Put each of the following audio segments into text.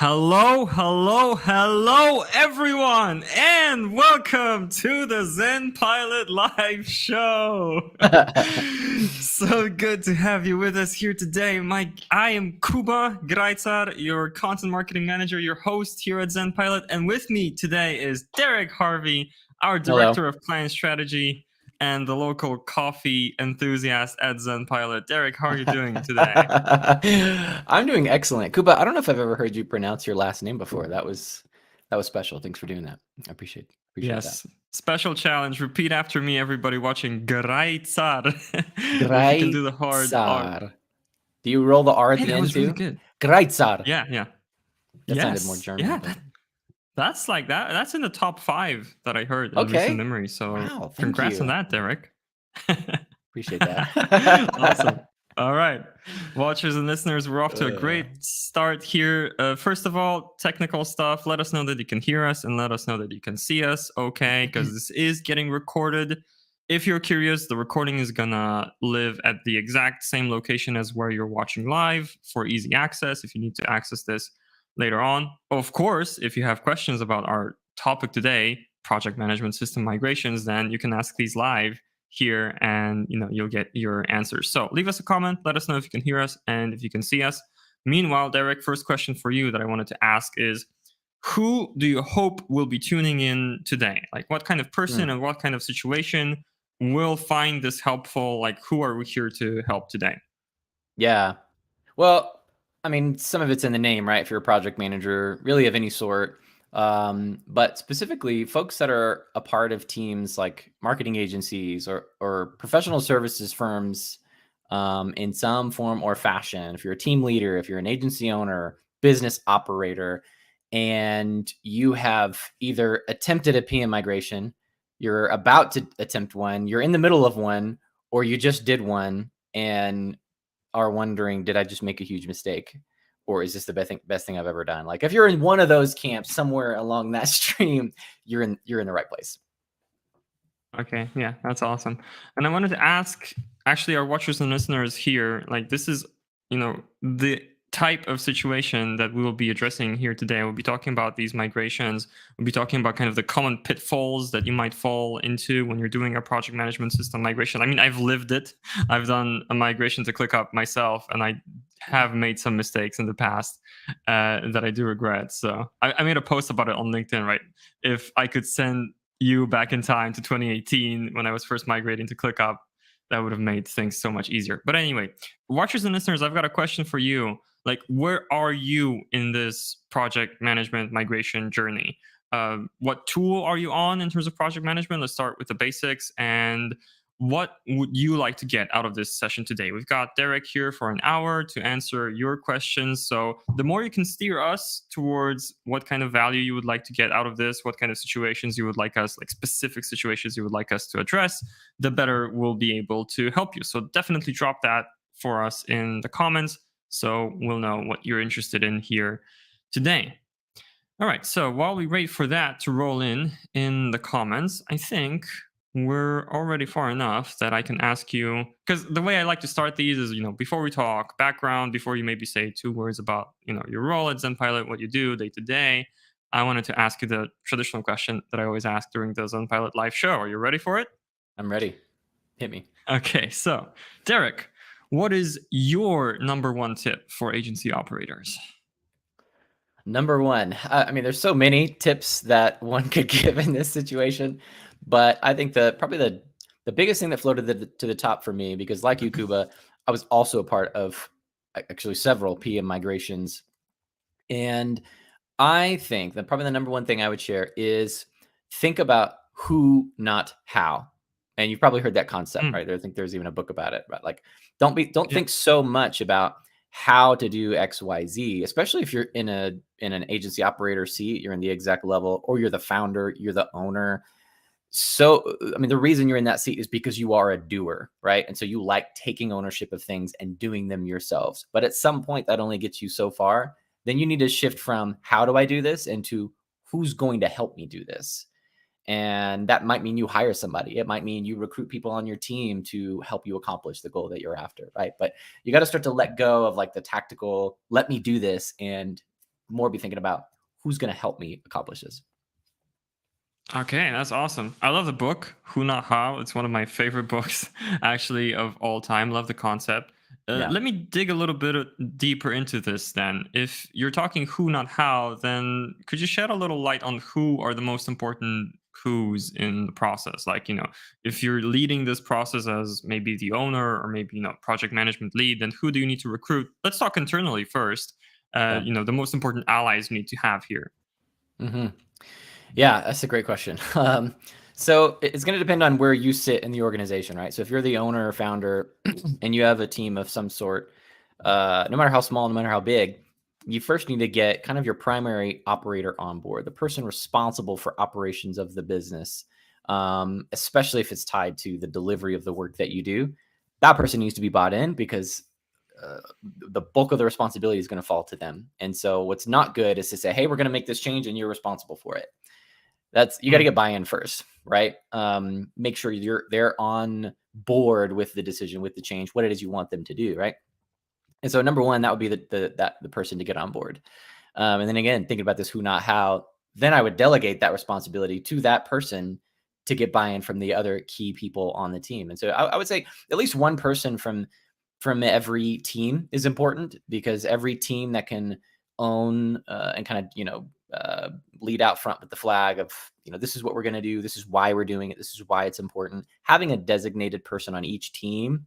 Hello, hello, hello, everyone, and welcome to the ZenPilot live show. So good to have you with us here today. I am Kuba Grajcar, your content marketing manager, your host here at ZenPilot, and with me today is Derek Harvey, our director of client strategy and the local coffee enthusiast at ZenPilot. Derek, how are you doing today? I'm doing excellent. Kuba, I don't know if I've ever heard you pronounce your last name before. That was special. Thanks for doing that. I appreciate that. Yes. Special challenge. Repeat after me, everybody watching. Grajcar. If you can do the hard R. Grajcar. Do you roll the R at Hey, the that end was really too? good. Grajcar. Yeah. That sounded more Yes. German. Yeah. But... That's like that. That's in the top 5 that I heard in recent Okay. memory. So Wow. Thank congrats on you. that, Derek. Appreciate that. Awesome. All right. Watchers and listeners, we're off to a great start here. First of all, technical stuff. Let us know that you can hear us and let us know that you can see us. Okay. Because this is getting recorded. If you're curious, the recording is going to live at the exact same location as where you're watching live for easy access if you need to access this later on. Of course, if you have questions about our topic today, project management system migrations, then you can ask these live here and you'll get your answers. So leave us a comment, let us know if you can hear us and if you can see us. Meanwhile, Derek, first question for you that I wanted to ask is, who do you hope will be tuning in today? Like, what kind of person and what kind of situation will find this helpful? Like, who are we here to help today? Yeah. Well, I mean, some of it's in the name, right? If you're a project manager, really of any sort. But specifically, folks that are a part of teams like marketing agencies or professional services firms in some form or fashion. If you're a team leader, if you're an agency owner, business operator, and you have either attempted a PM migration, you're about to attempt one, you're in the middle of one, or you just did one and are wondering, did I just make a huge mistake? Or is this the best thing I've ever done? Like, if you're in one of those camps somewhere along that stream, you're in the right place. Okay, yeah, that's awesome. And I wanted to ask, actually, our watchers and listeners here, like, this is, the type of situation that we will be addressing here today. We'll be talking about these migrations. We'll be talking about kind of the common pitfalls that you might fall into when you're doing a project management system migration. I mean, I've lived it. I've done a migration to ClickUp myself, and I have made some mistakes in the past that I do regret. So I made a post about it on LinkedIn, right? If I could send you back in time to 2018 when I was first migrating to ClickUp, that would have made things so much easier. But anyway, watchers and listeners, I've got a question for you. Like, where are you in this project management migration journey? What tool are you on in terms of project management? Let's start with the basics. And what would you like to get out of this session today? We've got Derek here for an hour to answer your questions. So the more you can steer us towards what kind of value you would like to get out of this, what kind of situations you would like us, like specific situations you would like us to address, the better we'll be able to help you. So definitely drop that for us in the comments so we'll know what you're interested in here today. All right, so while we wait for that to roll in the comments, I think we're already far enough that I can ask you, because the way I like to start these is, before we talk background, before you maybe say 2 words about, your role at ZenPilot, what you do day to day, I wanted to ask you the traditional question that I always ask during the ZenPilot live show. Are you ready for it? I'm ready. Hit me. Okay, so Derek, what is your number 1 tip for agency operators? Number 1, I mean, there's so many tips that one could give in this situation, but I think probably the biggest thing that floated to the top for me, because like you, Kuba, I was also a part of actually several PM migrations. And I think that probably the number 1 thing I would share is think about who, not how. And you've probably heard that concept, right? I think there's even a book about it, but like, don't think so much about how to do X, Y, Z, especially if you're in an agency operator seat, you're in the exec level, or you're the founder, you're the owner. So, I mean, the reason you're in that seat is because you are a doer, right? And so you like taking ownership of things and doing them yourselves. But at some point, that only gets you so far. Then you need to shift from how do I do this into who's going to help me do this. And that might mean you hire somebody. It might mean you recruit people on your team to help you accomplish the goal that you're after, right? But you got to start to let go of like the tactical, let me do this, and more be thinking about who's going to help me accomplish this. Okay, that's awesome. I love the book, Who Not How. It's one of my favorite books, actually, of all time. Love the concept. Yeah. Let me dig a little bit deeper into this then. If you're talking who, not how, then could you shed a little light on who are the most important who's in the process? Like, if you're leading this process as maybe the owner or maybe, project management lead, then who do you need to recruit? Let's talk internally first. Yeah. The most important allies you need to have here. Mm-hmm. Yeah, that's a great question. So it's going to depend on where you sit in the organization, right? So if you're the owner or founder and you have a team of some sort, no matter how small, no matter how big, you first need to get kind of your primary operator on board, the person responsible for operations of the business, especially if it's tied to the delivery of the work that you do. That person needs to be bought in because the bulk of the responsibility is going to fall to them. And so what's not good is to say, hey, we're going to make this change and you're responsible for it. You got to get buy-in first, right? Make sure they're on board with the decision, with the change, what it is you want them to do, right? And so number one, that would be the person to get on board. And then again, thinking about this who, not how, then I would delegate that responsibility to that person to get buy-in from the other key people on the team. And so I would say at least one person from every team is important, because every team that can own and kind of lead out front with the flag of this is what we're going to do, this is why we're doing it, this is why it's important. Having a designated person on each team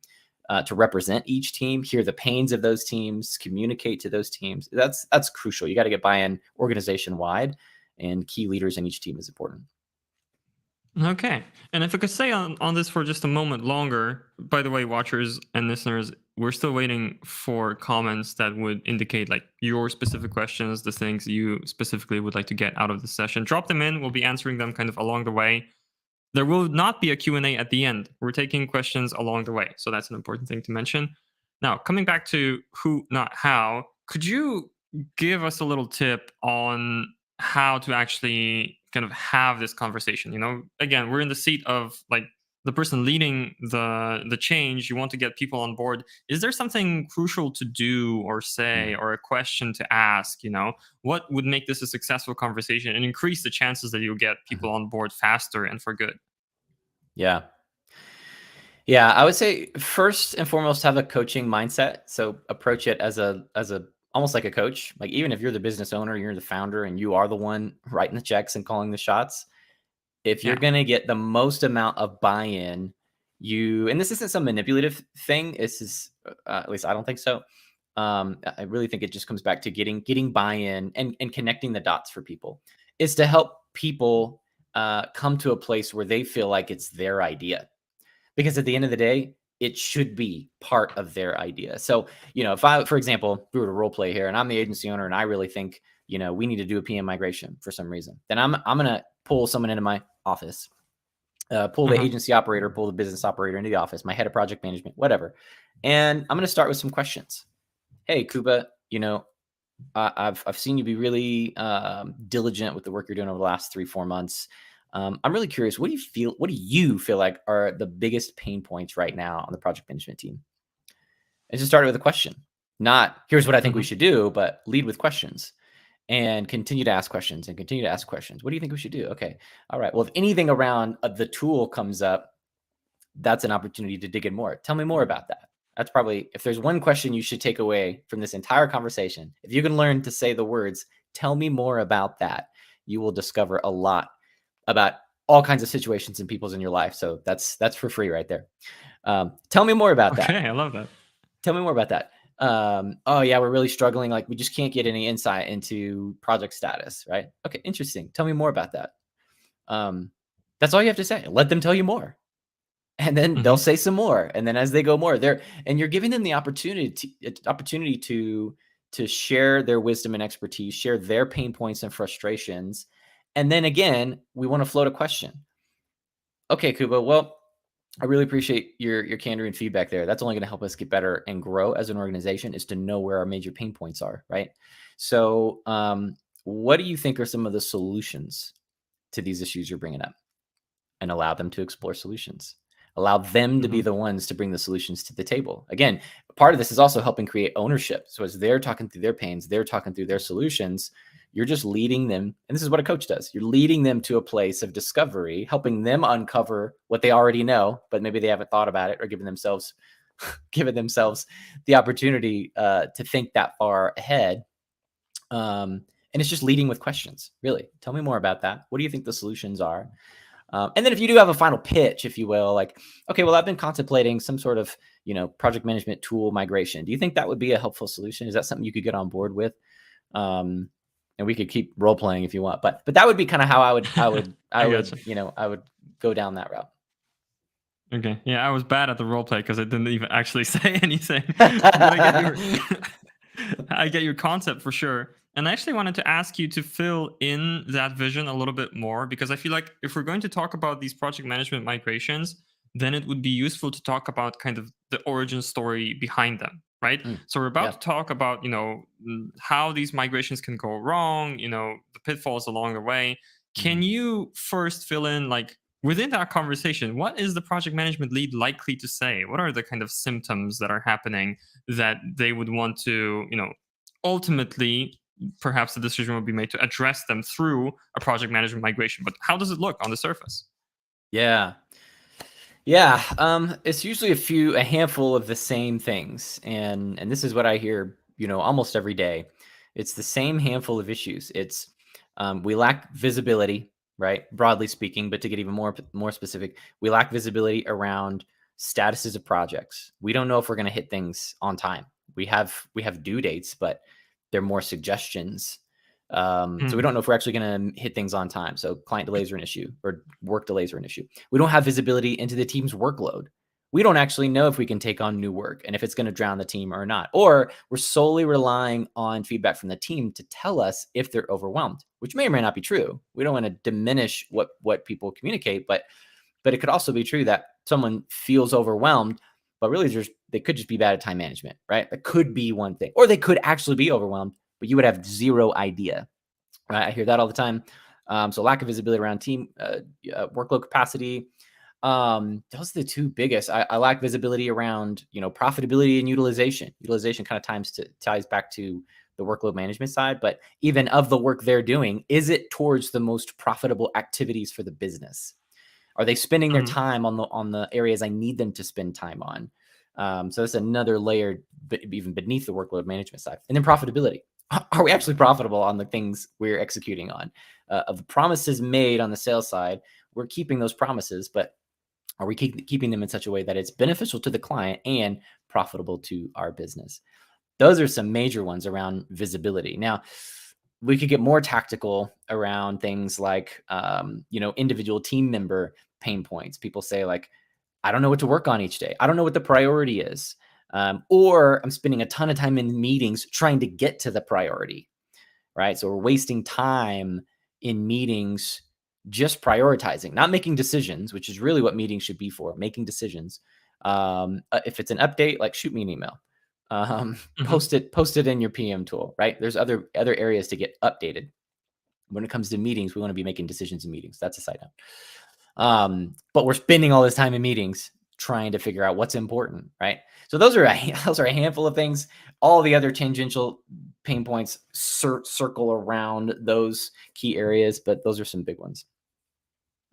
to represent each team, hear the pains of those teams, communicate to those teams, that's crucial. You got to get buy-in organization wide, and key leaders in each team is important. Okay. And if I could stay on this for just a moment longer, by the way, watchers and listeners, we're still waiting for comments that would indicate like your specific questions, the things you specifically would like to get out of the session. Drop them in. We'll be answering them kind of along the way. There will not be a Q&A at the end. We're taking questions along the way. So that's an important thing to mention. Now, coming back to who, not how, could you give us a little tip on how to actually kind of have this conversation? Again, we're in the seat of like the person leading the change. You want to get people on board. Is there something crucial to do or say, or a question to ask? What would make this a successful conversation and increase the chances that you'll get people on board faster and for good? Yeah. I would say first and foremost, have a coaching mindset. So approach it as a almost like a coach. Like, even if you're the business owner, you're the founder, and you are the one writing the checks and calling the shots, if you're going to get the most amount of buy-in, and this isn't some manipulative thing. This is, at least I don't think so. I really think it just comes back to getting buy-in and connecting the dots for people, is to help people come to a place where they feel like it's their idea. Because at the end of the day, it should be part of their idea. So, if I, for example, we were to role play here and I'm the agency owner and I really think, we need to do a PM migration for some reason, then I'm going to pull someone into my office, pull the agency operator, pull the business operator into the office, my head of project management, whatever. And I'm going to start with some questions. Hey, Kuba, I've seen you be really diligent with the work you're doing over the last 3-4 months. I'm really curious. What do you feel like are the biggest pain points right now on the project management team? And just start with a question, not here's what I think we should do, but lead with questions and continue to ask questions and continue to ask questions. What do you think we should do? Okay. All right. Well, if anything around the tool comes up, that's an opportunity to dig in more. Tell me more about that. That's probably, if there's one question you should take away from this entire conversation, if you can learn to say the words, tell me more about that, you will discover a lot about all kinds of situations and people's in your life. So that's for free right there. Tell me more about that. Okay, I love that. Tell me more about that. Oh yeah, we're really struggling. Like, we just can't get any insight into project status, right? Okay, interesting. Tell me more about that. That's all you have to say. Let them tell you more. And then they'll say some more. And then as they go more, and you're giving them the opportunity to share their wisdom and expertise, share their pain points and frustrations. And then again, we want to float a question. Okay, Kuba, well, I really appreciate your candor and feedback there. That's only going to help us get better and grow as an organization, is to know where our major pain points are, right? So what do you think are some of the solutions to these issues you're bringing up? And allow them to explore solutions. Allow them to be the ones to bring the solutions to the table. Again, part of this is also helping create ownership. So as they're talking through their pains, they're talking through their solutions, you're just leading them. And this is what a coach does. You're leading them to a place of discovery, helping them uncover what they already know, but maybe they haven't thought about it, or giving themselves the opportunity to think that far ahead. And it's just leading with questions, really. Tell me more about that. What do you think the solutions are? And then if you do have a final pitch, if you will, like, okay, well, I've been contemplating some sort of, project management tool migration. Do you think that would be a helpful solution? Is that something you could get on board with? And we could keep role playing if you want, but that would be kind of how I would I would go down that route. Okay. Yeah, I was bad at the role play because I didn't even actually say anything. But I get your concept for sure. And I actually wanted to ask you to fill in that vision a little bit more, because I feel like if we're going to talk about these project management migrations, then it would be useful to talk about kind of the origin story behind them, right? So we're about Yeah. to talk about, how these migrations can go wrong, the pitfalls along the way. Can you first fill in, like, within that conversation, what is the project management lead likely to say? What are the kind of symptoms that are happening that they would want to, ultimately, perhaps the decision will be made to address them through a project management migration? But how does it look on the surface? Yeah. It's usually a handful of the same things. And this is what I hear, almost every day. It's the same handful of issues. It's we lack visibility, right? Broadly speaking, but to get even more specific, we lack visibility around statuses of projects. We don't know if we're going to hit things on time. We have due dates, but they're more suggestions. So we don't know if we're actually going to hit things on time. So client delays are an issue, or work delays are an issue. We don't have visibility into the team's workload. We don't actually know if we can take on new work and if it's going to drown the team or not. Or we're solely relying on feedback from the team to tell us if they're overwhelmed, which may or may not be true. We don't want to diminish what people communicate, but it could also be true that someone feels overwhelmed, but really they could just be bad at time management, right? That could be one thing. Or they could actually be overwhelmed, but you would have zero idea, right? I hear that all the time. So lack of visibility around team workload capacity. Those are the two biggest. I lack visibility around, profitability and utilization. Utilization kind of ties back to the workload management side, but even of the work they're doing, is it towards the most profitable activities for the business? Are they spending their time on the areas I need them to spend time on? So that's another layer, even beneath the workload management side. And then profitability. Are we actually profitable on the things we're executing on? Of the promises made on the sales side, we're keeping those promises, but are we keeping them in such a way that it's beneficial to the client and profitable to our business? Those are some major ones around visibility. Now, we could get more tactical around things like, individual team member pain points. People say, like, I don't know what to work on each day. I don't know what the priority is. Or I'm spending a ton of time in meetings trying to get to the priority, right? So we're wasting time in meetings just prioritizing, not making decisions, which is really what meetings should be for, making decisions. If it's an update, like, shoot me an email. Post it in your PM tool, right? There's other areas to get updated. When it comes to meetings, we want to be making decisions in meetings. That's a side note. But we're spending all this time in meetings trying to figure out what's important, right? So those are a handful of things. All the other tangential pain points circle around those key areas, but those are some big ones.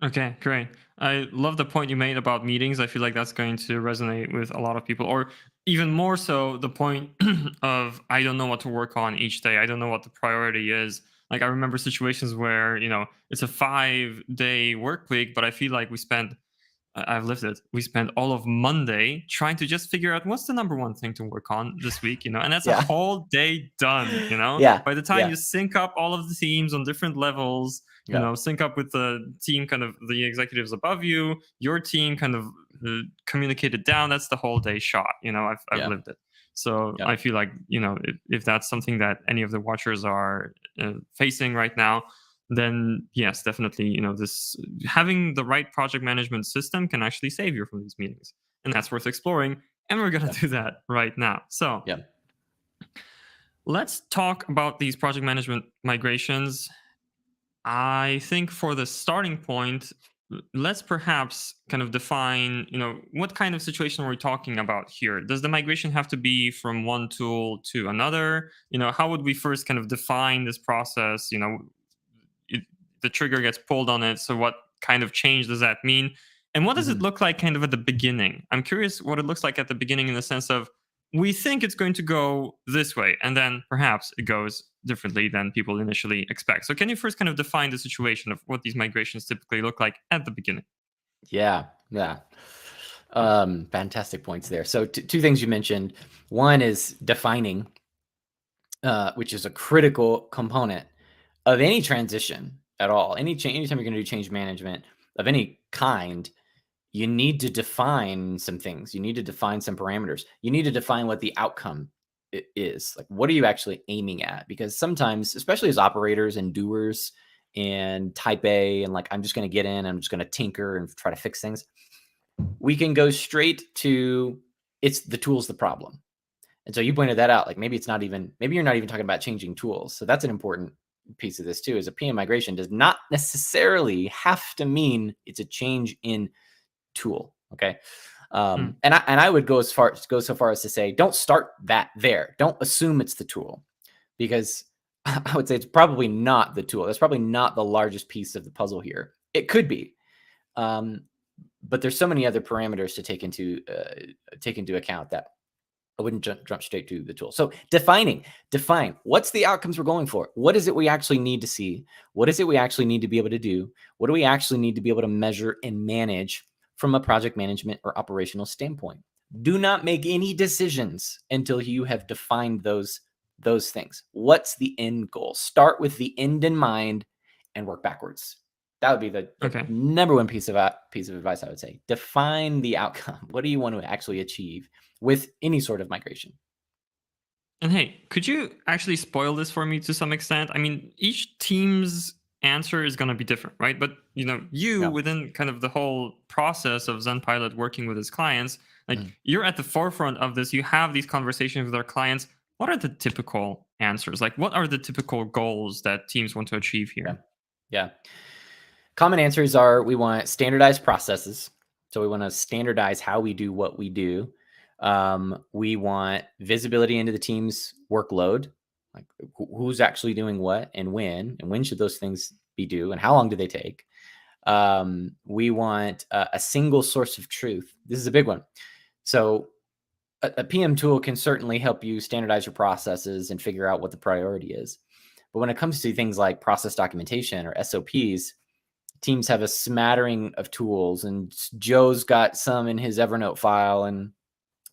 Okay, great. I love the point you made about meetings. I feel like that's going to resonate with a lot of people, or even more so, the point of, I don't know what to work on each day. I don't know what the priority is. Like, I remember situations where, it's a 5-day work week, but I feel like I've lived it. We spent all of Monday trying to just figure out what's the number one thing to work on this week, and that's a Yeah. whole day done. Yeah. By the time Yeah. you sync up all of the teams on different levels, Yeah. sync up with the team, kind of the executives above you, your team kind of communicated down, that's the whole day shot. I've Yeah. lived it. So Yeah. I feel like, if that's something that any of the watchers are facing right now, then yes, definitely, this having the right project management system can actually save you from these meetings, and that's worth exploring. And we're gonna do that right now. So Yeah. let's talk about these project management migrations. I think for the starting point, let's perhaps kind of define, what kind of situation we're talking about here. Does the migration have to be from one tool to another? How would we first kind of define this process? it, the trigger gets pulled on it. So what kind of change does that mean? And what does it Mhm. look like kind of at the beginning? I'm curious what it looks like at the beginning in the sense of we think it's going to go this way, and then perhaps it goes differently than people initially expect. So can you first kind of define the situation of what these migrations typically look like at the beginning? Yeah, yeah. Fantastic points there. So two things you mentioned. One is defining, which is a critical component of any transition at all. Anytime you're going to do change management of any kind, you need to define some things. You need to define some parameters. You need to define what the outcome is. Like, what are you actually aiming at? Because sometimes, especially as operators and doers and type A, and like, I'm just going to get in, I'm just going to tinker and try to fix things. We can go straight to it's the tool's the problem. And so you pointed that out. Like maybe you're not even talking about changing tools. So that's an important piece of this too, is a PM migration does not necessarily have to mean it's a change in tool. Okay. Hmm. And I would go so far as to say, don't start that there. Don't assume it's the tool, because I would say it's probably not the tool. That's probably not the largest piece of the puzzle here. It could be, but there's so many other parameters to take into account that I wouldn't jump straight to the tool. So define what's the outcomes we're going for. What is it we actually need to see? What is it we actually need to be able to do? What do we actually need to be able to measure and manage from a project management or operational standpoint? Do not make any decisions until you have defined those things. What's the end goal? Start with the end in mind and work backwards. That would be the Okay. number one piece of advice I would say. Define the outcome. What do you want to actually achieve with any sort of migration? And hey, could you actually spoil this for me to some extent? I mean, each team's answer is going to be different, right? But you Yeah. within kind of the whole process of ZenPilot working with its clients, like Mm. you're at the forefront of this. You have these conversations with our clients. What are the typical answers? Like, what are the typical goals that teams want to achieve Yeah. here? Yeah. Common answers are we want standardized processes. So we want to standardize how we do what we do. We want visibility into the team's workload, like who's actually doing what and when should those things be due, and how long do they take. We want a single source of truth. This is a big one. So a PM tool can certainly help you standardize your processes and figure out what the priority is. But when it comes to things like process documentation or SOPs, teams have a smattering of tools, and Joe's got some in his Evernote file, and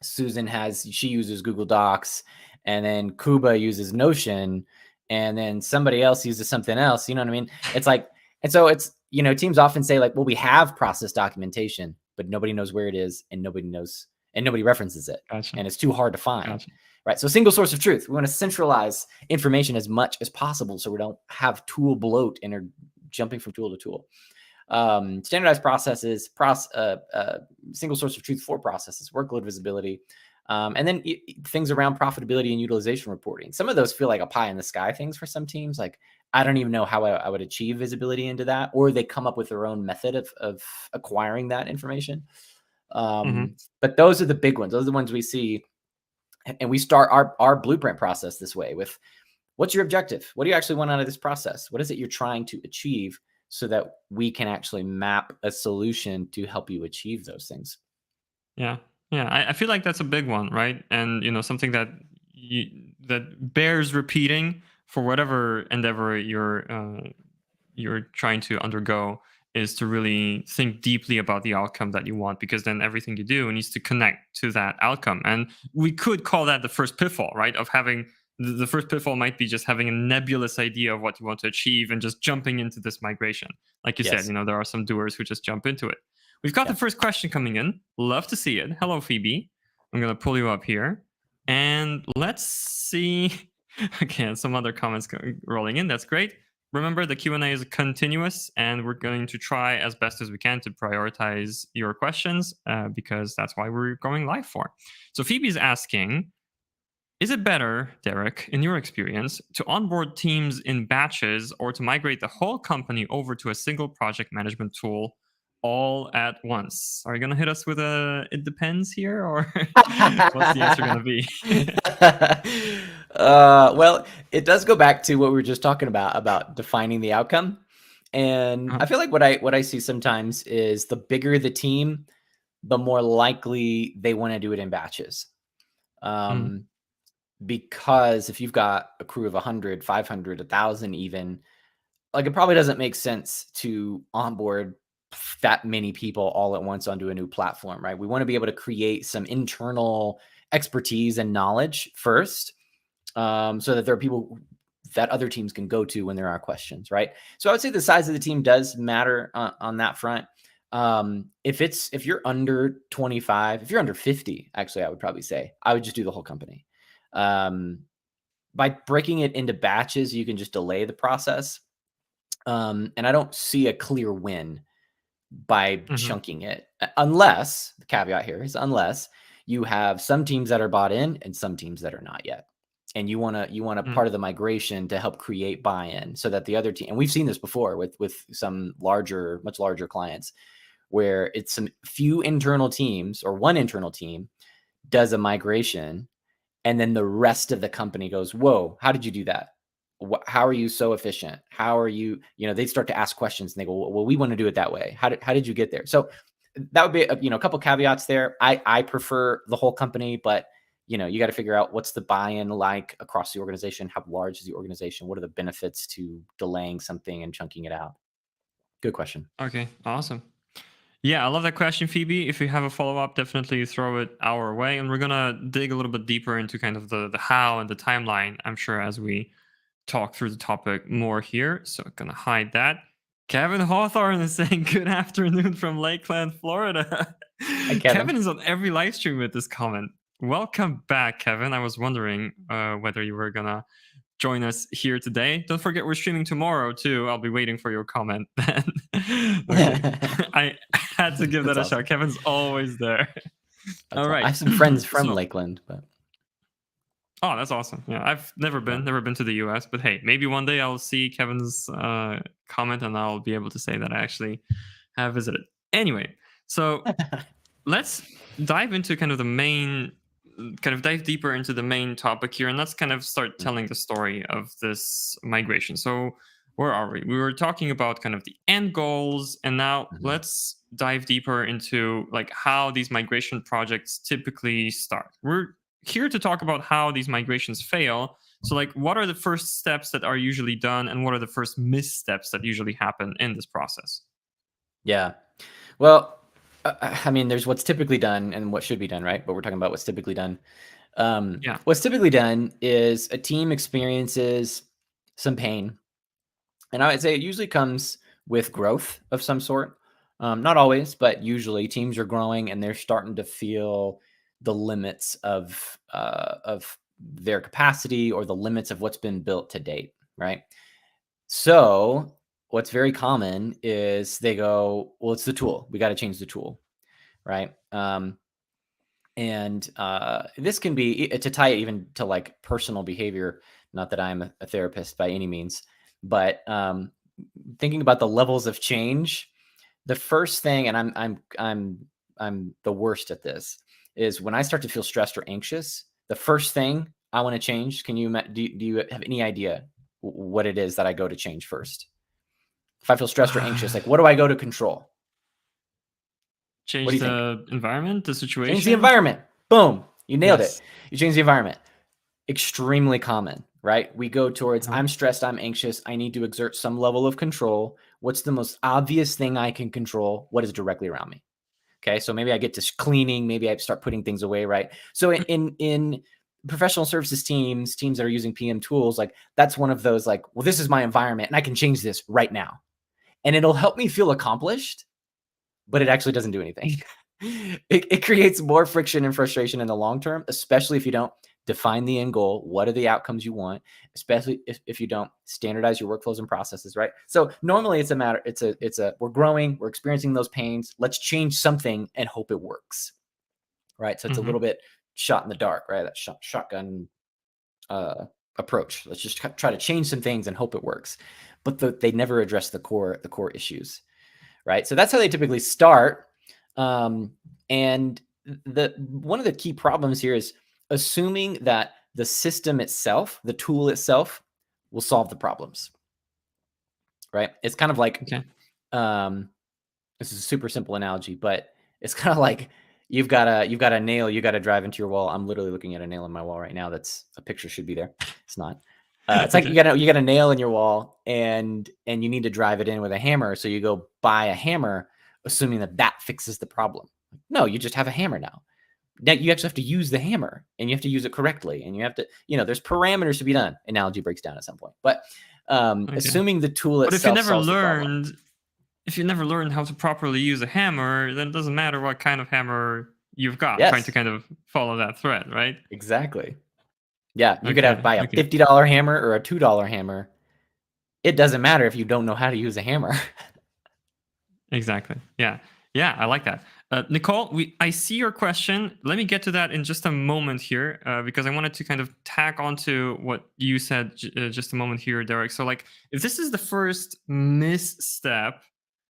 Susan she uses Google Docs, and then Kuba uses Notion, and then somebody else uses something else. You know what I mean? It's like, and so teams often say like, well, we have process documentation, but nobody knows where it is, and nobody references it, Gotcha. and it's too hard to find. Gotcha. Right. So single source of truth. We want to centralize information as much as possible so we don't have tool bloat and are jumping from tool to tool. Standardized processes, single source of truth for processes, workload visibility, and then things around profitability and utilization reporting. Some of those feel like a pie in the sky things for some teams. Like, I don't even know how I would achieve visibility into that, or they come up with their own method of acquiring that information. Hmm. But those are the big ones. Those are the ones we see. And we start our blueprint process this way with, what's your objective? What do you actually want out of this process? What is it you're trying to achieve, so that we can actually map a solution to help you achieve those things? Yeah, yeah. I feel like that's a big one, right? And something that bears repeating for whatever endeavor you're trying to undergo is to really think deeply about the outcome that you want, because then everything you do needs to connect to that outcome. And we could call that the first pitfall, right? Of having the first pitfall might be just having a nebulous idea of what you want to achieve and just jumping into this migration. Like you said, Yes. there are some doers who just jump into it. We've got the Yeah. first question coming in. Love to see it. Hello, Phoebe. I'm going to pull you up here. And let's see. Okay, some other comments rolling in. That's great. Remember, the Q&A is continuous, and we're going to try as best as we can to prioritize your questions, because that's why we're going live for. So Phoebe's asking, is it better, Derek, in your experience, to onboard teams in batches or to migrate the whole company over to a single project management tool all at once? Are you gonna hit us with a "it depends" here, or what's the answer gonna be? Well, it does go back to what we were just talking about defining the outcome. And I feel like what I see sometimes is the bigger the team, the more likely they want to do it in batches. Mm, Um, because if you've got a crew of 100, 500, 1,000 even, like it probably doesn't make sense to onboard that many people all at once onto a new platform, right? We want to be able to create some internal expertise and knowledge first, so that there are people that other teams can go to when there are questions, right? So I would say the size of the team does matter on that front. If you're under 25, if you're under 50, actually, I would probably say I would just do the whole company. Um, by breaking it into batches, you can just delay the process. And I don't see a clear win by mhm, chunking it, unless the caveat here is unless you have some teams that are bought in and some teams that are not yet. And you want a mm, part of the migration to help create buy-in so that the other team, and we've seen this before with some larger, much larger clients, where it's some few internal teams or one internal team does a migration, and then the rest of the company goes, "Whoa, how did you do that? How are you so efficient? How are you?" They start to ask questions and they go, "Well, we want to do it that way. How did you get there?" So that would be a couple caveats there. I prefer the whole company, but you got to figure out what's the buy-in like across the organization. How large is the organization? What are the benefits to delaying something and chunking it out? Good question. okay, awesome. Yeah, I love that question, Phoebe. If you have a follow up, definitely throw it our way, and we're gonna dig a little bit deeper into kind of the how and the timeline. I'm sure as we talk through the topic more here. So I'm gonna hide that. Kevin Hawthorne is saying good afternoon from Lakeland, Florida. Hi, Kevin Kevin. is on every live stream with this comment. Welcome back, Kevin. I was wondering whether you were gonna join us here today. Don't forget we're streaming tomorrow too. I'll be waiting for your comment then. Okay. I had to give that That's a shot. awesome. Kevin's always there. All I right. have some friends from So Lakeland, but oh, that's awesome. Yeah, I've yeah. never been to the US, but hey, maybe one day I'll see Kevin's comment and I'll be able to say that I actually have visited. Anyway, so let's dive into kind of the main kind of dive deeper into the main topic here, and let's kind of start telling the story of this migration. So where are we? We were talking about kind of the end goals, and now Mhm. let's dive deeper into like how these migration projects typically start. We're here to talk about how these migrations fail. So like what are the first steps that are usually done, and what are the first missteps that usually happen in this process? Yeah. Well, I mean, there's what's typically done and what should be done, right? But we're talking about what's typically done. Yeah. What's typically done is a team experiences some pain, and I would say it usually comes with growth of some sort. Not always, but usually teams are growing and they're starting to feel the limits of their capacity or the limits of what's been built to date, right? So what's very common is they go, "Well, it's the tool. We got to change the tool." Right? And this can be to tie it even to like personal behavior. Not that I'm a therapist by any means, but thinking about the levels of change, the first thing, and I'm the worst at this, is when I start to feel stressed or anxious. The first thing I want to change. Can you do you have any idea what it is that I go to change first? If I feel stressed or anxious, like what do I go to control? What do Change you think? the environment, the Change the situation. environment. Boom. You nailed it. Yes. You change the environment. Extremely common, right? We go towards Uh-huh. I'm stressed, I'm anxious, I need to exert some level of control. What's the most obvious thing I can control? What is directly around me? Okay, so maybe I get to cleaning, maybe I start putting things away, right? So in professional services teams that are using PM tools, like that's one of those like, well, this is my environment and I can change this right now. And it'll help me feel accomplished, but it actually doesn't do anything. It creates more friction and frustration in the long term, especially if you don't define the end goal. What are the outcomes you want? Especially if you don't standardize your workflows and processes, right? So normally we're growing, we're experiencing those pains. Let's change something and hope it works, right? So it's a Mhm. little bit shot in the dark, right? That shotgun uh, approach. Let's just try to change some things and hope it works. But they never address the core issues, right? So that's how they typically start. And one of the key problems here is assuming that the system itself, the tool itself, will solve the problems, right? It's kind of like, Okay. this is a super simple analogy, but it's kind of like you've got a nail you got to drive into your wall. I'm literally looking at a nail in my wall right now. That's a picture should be there. It's not. It's like Okay. you got a nail in your wall and you need to drive it in with a hammer. So you go buy a hammer, assuming that fixes the problem. No, you just have a hammer now. Now you actually have to use the hammer and you have to use it correctly. And you have to, there's parameters to be done. Analogy breaks down at some point. But Okay. assuming the tool But itself solves the problem. if you never learned how to properly use a hammer, then it doesn't matter what kind of hammer you've got, trying to Yes, kind of follow that thread, right? exactly. Yeah, you could Okay. buy a Okay. $50 hammer or a $2 hammer. It doesn't matter if you don't know how to use a hammer. Exactly. Yeah. Yeah, I like that. Nicole, I see your question. Let me get to that in just a moment here, because I wanted to kind of tack onto what you said just a moment here, Derek. So, like, if this is the first misstep,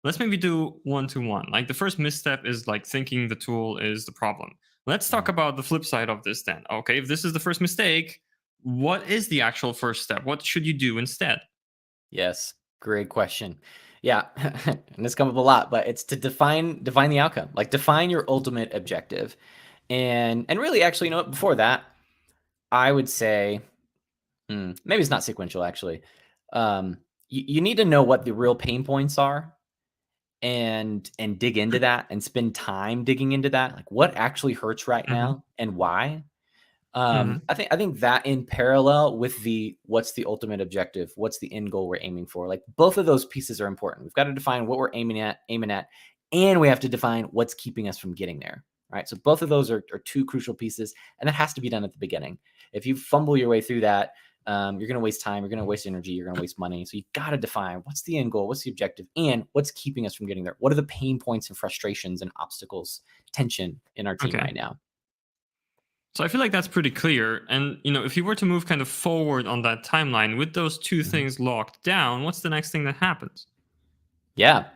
let's maybe do one to one. Like, the first misstep is like thinking the tool is the problem. Let's talk about the flip side of this then. Okay, if this is the first mistake, what is the actual first step? What should you do instead? Yes, great question. Yeah, and this comes up a lot, but it's to define the outcome. Like define your ultimate objective. And really actually, what, before that, I would say maybe it's not sequential actually. You need to know what the real pain points are and dig into that and spend time digging into that. Like what actually hurts right Mm-hmm. now and why. Mm-hmm. I think that in parallel with what's the ultimate objective, what's the end goal we're aiming for, like both of those pieces are important. We've got to define what we're aiming at, and we have to define what's keeping us from getting there. Right. So both of those are two crucial pieces, and that has to be done at the beginning. If you fumble your way through that, you're going to waste time, you're going to waste energy, you're going to waste money. So you got to define what's the end goal, what's the objective, and what's keeping us from getting there. What are the pain points and frustrations and obstacles, tension in our team Okay. right now? So I feel like that's pretty clear. And if you were to move kind of forward on that timeline with those two Mhm. things locked down, what's the next thing that happens? Yeah.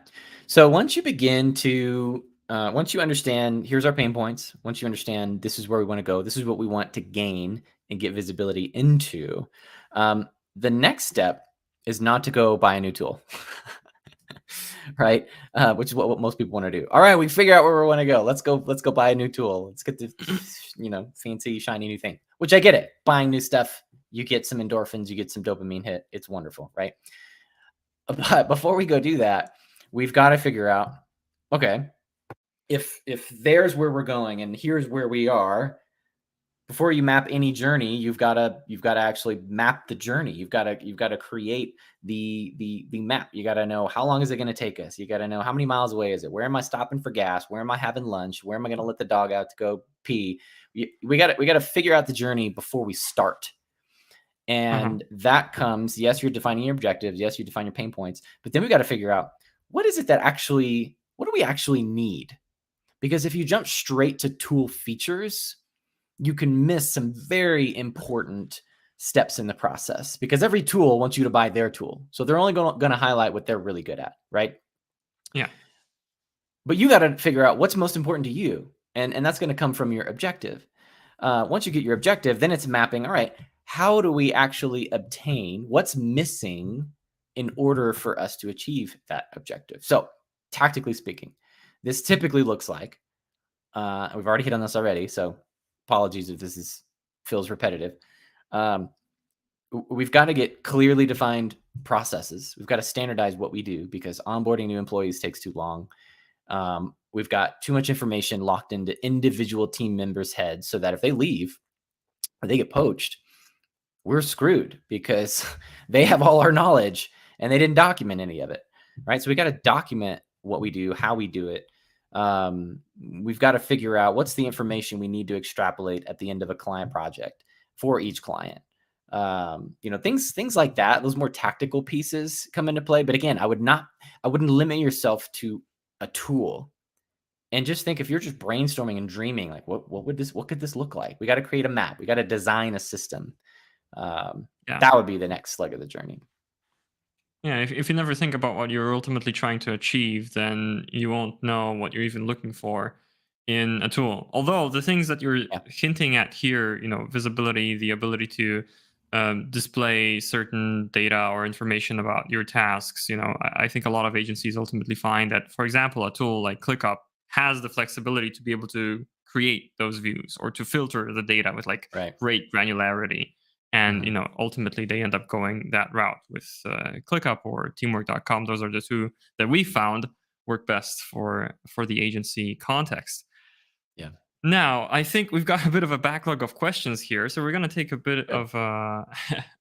So once you begin to, once you understand, here's our pain points. Once you understand this is where we want to go, this is what we want to gain and get visibility into. The next step is not to go buy a new tool, right? Which is what most people want to do. All right, we figure out where we want to go. Let's go buy a new tool. Let's get the, fancy, shiny new thing, which I get it. Buying new stuff, you get some endorphins, you get some dopamine hit. It's wonderful, right? But before we go do that, we've got to figure out, okay, if there's where we're going and here's where we are, before you map any journey, you've got to actually map the journey. You've got to create the map. You got to know how long is it going to take us. You got to know how many miles away is it? Where am I stopping for gas? Where am I having lunch? Where am I going to let the dog out to go pee? We got to figure out the journey before we start. Uh-huh. And that comes, yes, you're defining your objectives. Yes, you define your pain points, but then we got to figure out what do we actually need? Because if you jump straight to tool features, you can miss some very important steps in the process because every tool wants you to buy their tool. So they're only going to highlight what they're really good at, right? Yeah. But you got to figure out what's most important to you. And that's going to come from your objective. Once you get your objective, then it's mapping, all right, how do we actually obtain what's missing in order for us to achieve that objective? So tactically speaking, this typically looks like, we've already hit on this already, so apologies if this feels repetitive. We've got to get clearly defined processes. We've got to standardize what we do because onboarding new employees takes too long. We've got too much information locked into individual team members' heads so that if they leave or they get poached, we're screwed because they have all our knowledge and they didn't document any of it, right? So we got to document what we do, how we do it. We've got to figure out what's the information we need to extrapolate at the end of a client project for each client. Things like that. Those more tactical pieces come into play. But again, I wouldn't limit yourself to a tool. And just think if you're just brainstorming and dreaming, like what could this look like? We got to create a map. We got to design a system. Yeah. That would be the next leg of the journey. Yeah, if you never think about what you're ultimately trying to achieve, then you won't know what you're even looking for in a tool. Although the things that you're Yeah. hinting at here, visibility, the ability to display certain data or information about your tasks, I think a lot of agencies ultimately find that, for example, a tool like ClickUp has the flexibility to be able to create those views or to filter the data with like Right. great granularity. And Mhm. ultimately they end up going that route with ClickUp or teamwork.com. Those are the two that we found work best for the agency context. Yeah. Now, I think we've got a bit of a backlog of questions here, so we're going to take a bit Good. of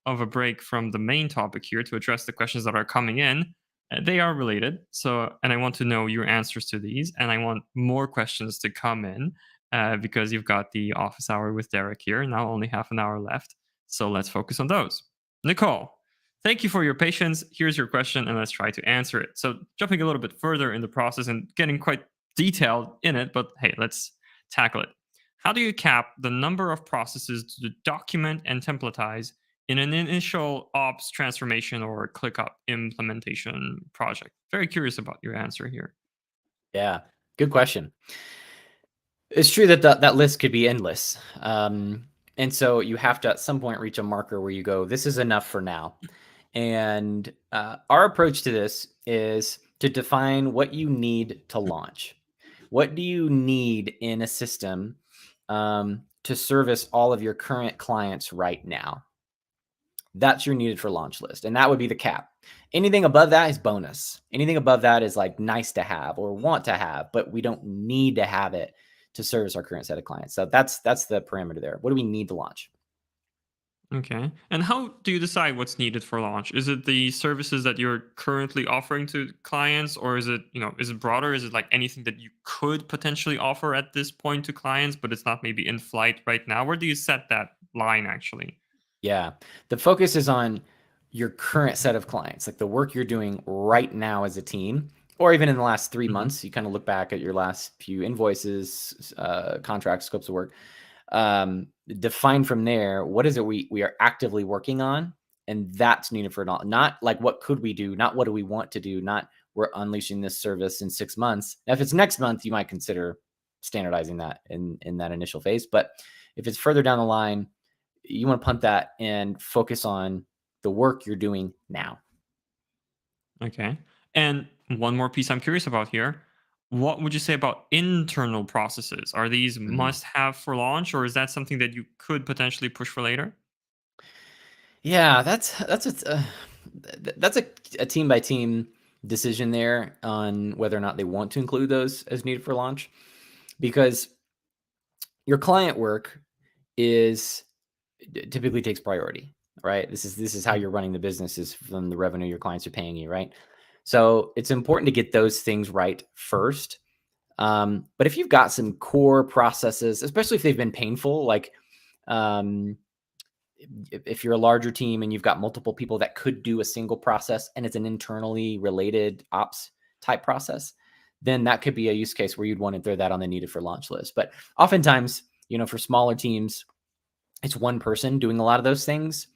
of a break from the main topic here to address the questions that are coming in. They are related, and I want to know your answers to these, and I want more questions to come in because you've got the office hour with Derek here. Now, only half an hour left, so let's focus on those. Nicole, thank you for your patience. Here's your question, and let's try to answer it. So, jumping a little bit further in the process and getting quite detailed in it, but hey, let's tackle it. How do you cap the number of processes to document and templatize in an initial ops transformation or ClickUp implementation project? Very curious about your answer here. Yeah. Good question. It's true that that list could be endless. And so you have to at some point reach a marker where you go, this is enough for now. And our approach to this is to define what you need to launch. What do you need in a system to service all of your current clients right now? That's your needed for launch list. And that would be the cap. Anything above that is bonus. Anything above that is like nice to have or want to have, but we don't need to have it to service our current set of clients. So that's the parameter there. What do we need to launch? Okay. And how do you decide what's needed for launch? Is it the services that you're currently offering to clients, or is it broader? Is it like anything that you could potentially offer at this point to clients, but it's not maybe in flight right now? Where do you set that line actually? Yeah. The focus is on your current set of clients, like the work you're doing right now as a team, or even in the last 3 months. You kind of look back at your last few invoices, contracts, scopes of work. Define from there what is it we are actively working on, and that's needed for not like what could we do, not what do we want to do, not we're unleashing this service in 6 months. Now, if it's next month, you might consider standardizing that in that initial phase. But if it's further down the line, you want to punt that and focus on the work you're doing now. Okay. And one more piece I'm curious about here. What would you say about internal processes? Are these Mhm. must have for launch, or is that something that you could potentially push for later? Yeah, that's a team by team decision there on whether or not they want to include those as needed for launch, because your client work is typically takes priority, right? This is how Mhm. you're running the business, is from the revenue your clients are paying you, right? So it's important to get those things right first. But if you've got some core processes, especially if they've been painful, like um, if you're a larger team and you've got multiple people that could do a single process and it's an internally related ops type process, then that could be a use case where you'd want to throw that on the needed for launch list. But oftentimes, for smaller teams, it's one person doing a lot of those things.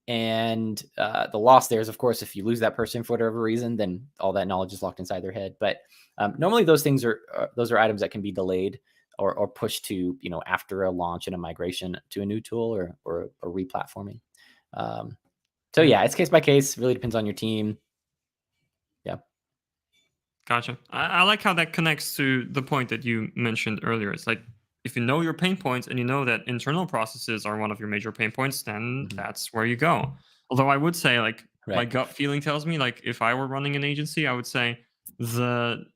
And the loss there is, of course, if you lose that person for whatever reason, then all that knowledge is locked inside their head. But normally, those are items that can be delayed or pushed to after a launch and a migration to a new tool or a replatforming. Um, so Yeah. yeah, it's case by case. Really depends on your team. Yeah. Gotcha. I like how that connects to the point that you mentioned earlier. It's like if you know your pain points and you know that internal processes are one of your major pain points, then Mhm. that's where you go. Although I would say, like, my Right. gut feeling tells me, like, if I were running an agency, I would say the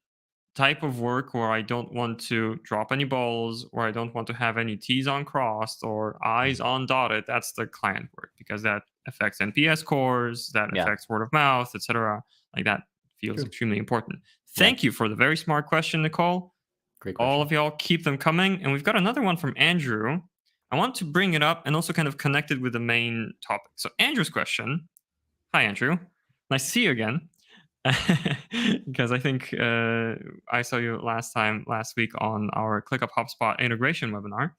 type of work where I don't want to drop any balls, or I don't want to have any T's uncrossed or I's Mhm. undotted, that's the client work because that affects NPS scores, that Yeah. affects word of mouth, etc. Like that feels True. extremely important. Yeah. Thank you for the very smart question, Nicole. Great All question. of y'all keep them coming. And we've got another one from Andrew. I want to bring it up and also kind of connect it with the main topic. So, Andrew's question. Hi, Andrew. Nice to see you again. Because I think I saw you last week on our ClickUp HubSpot integration webinar.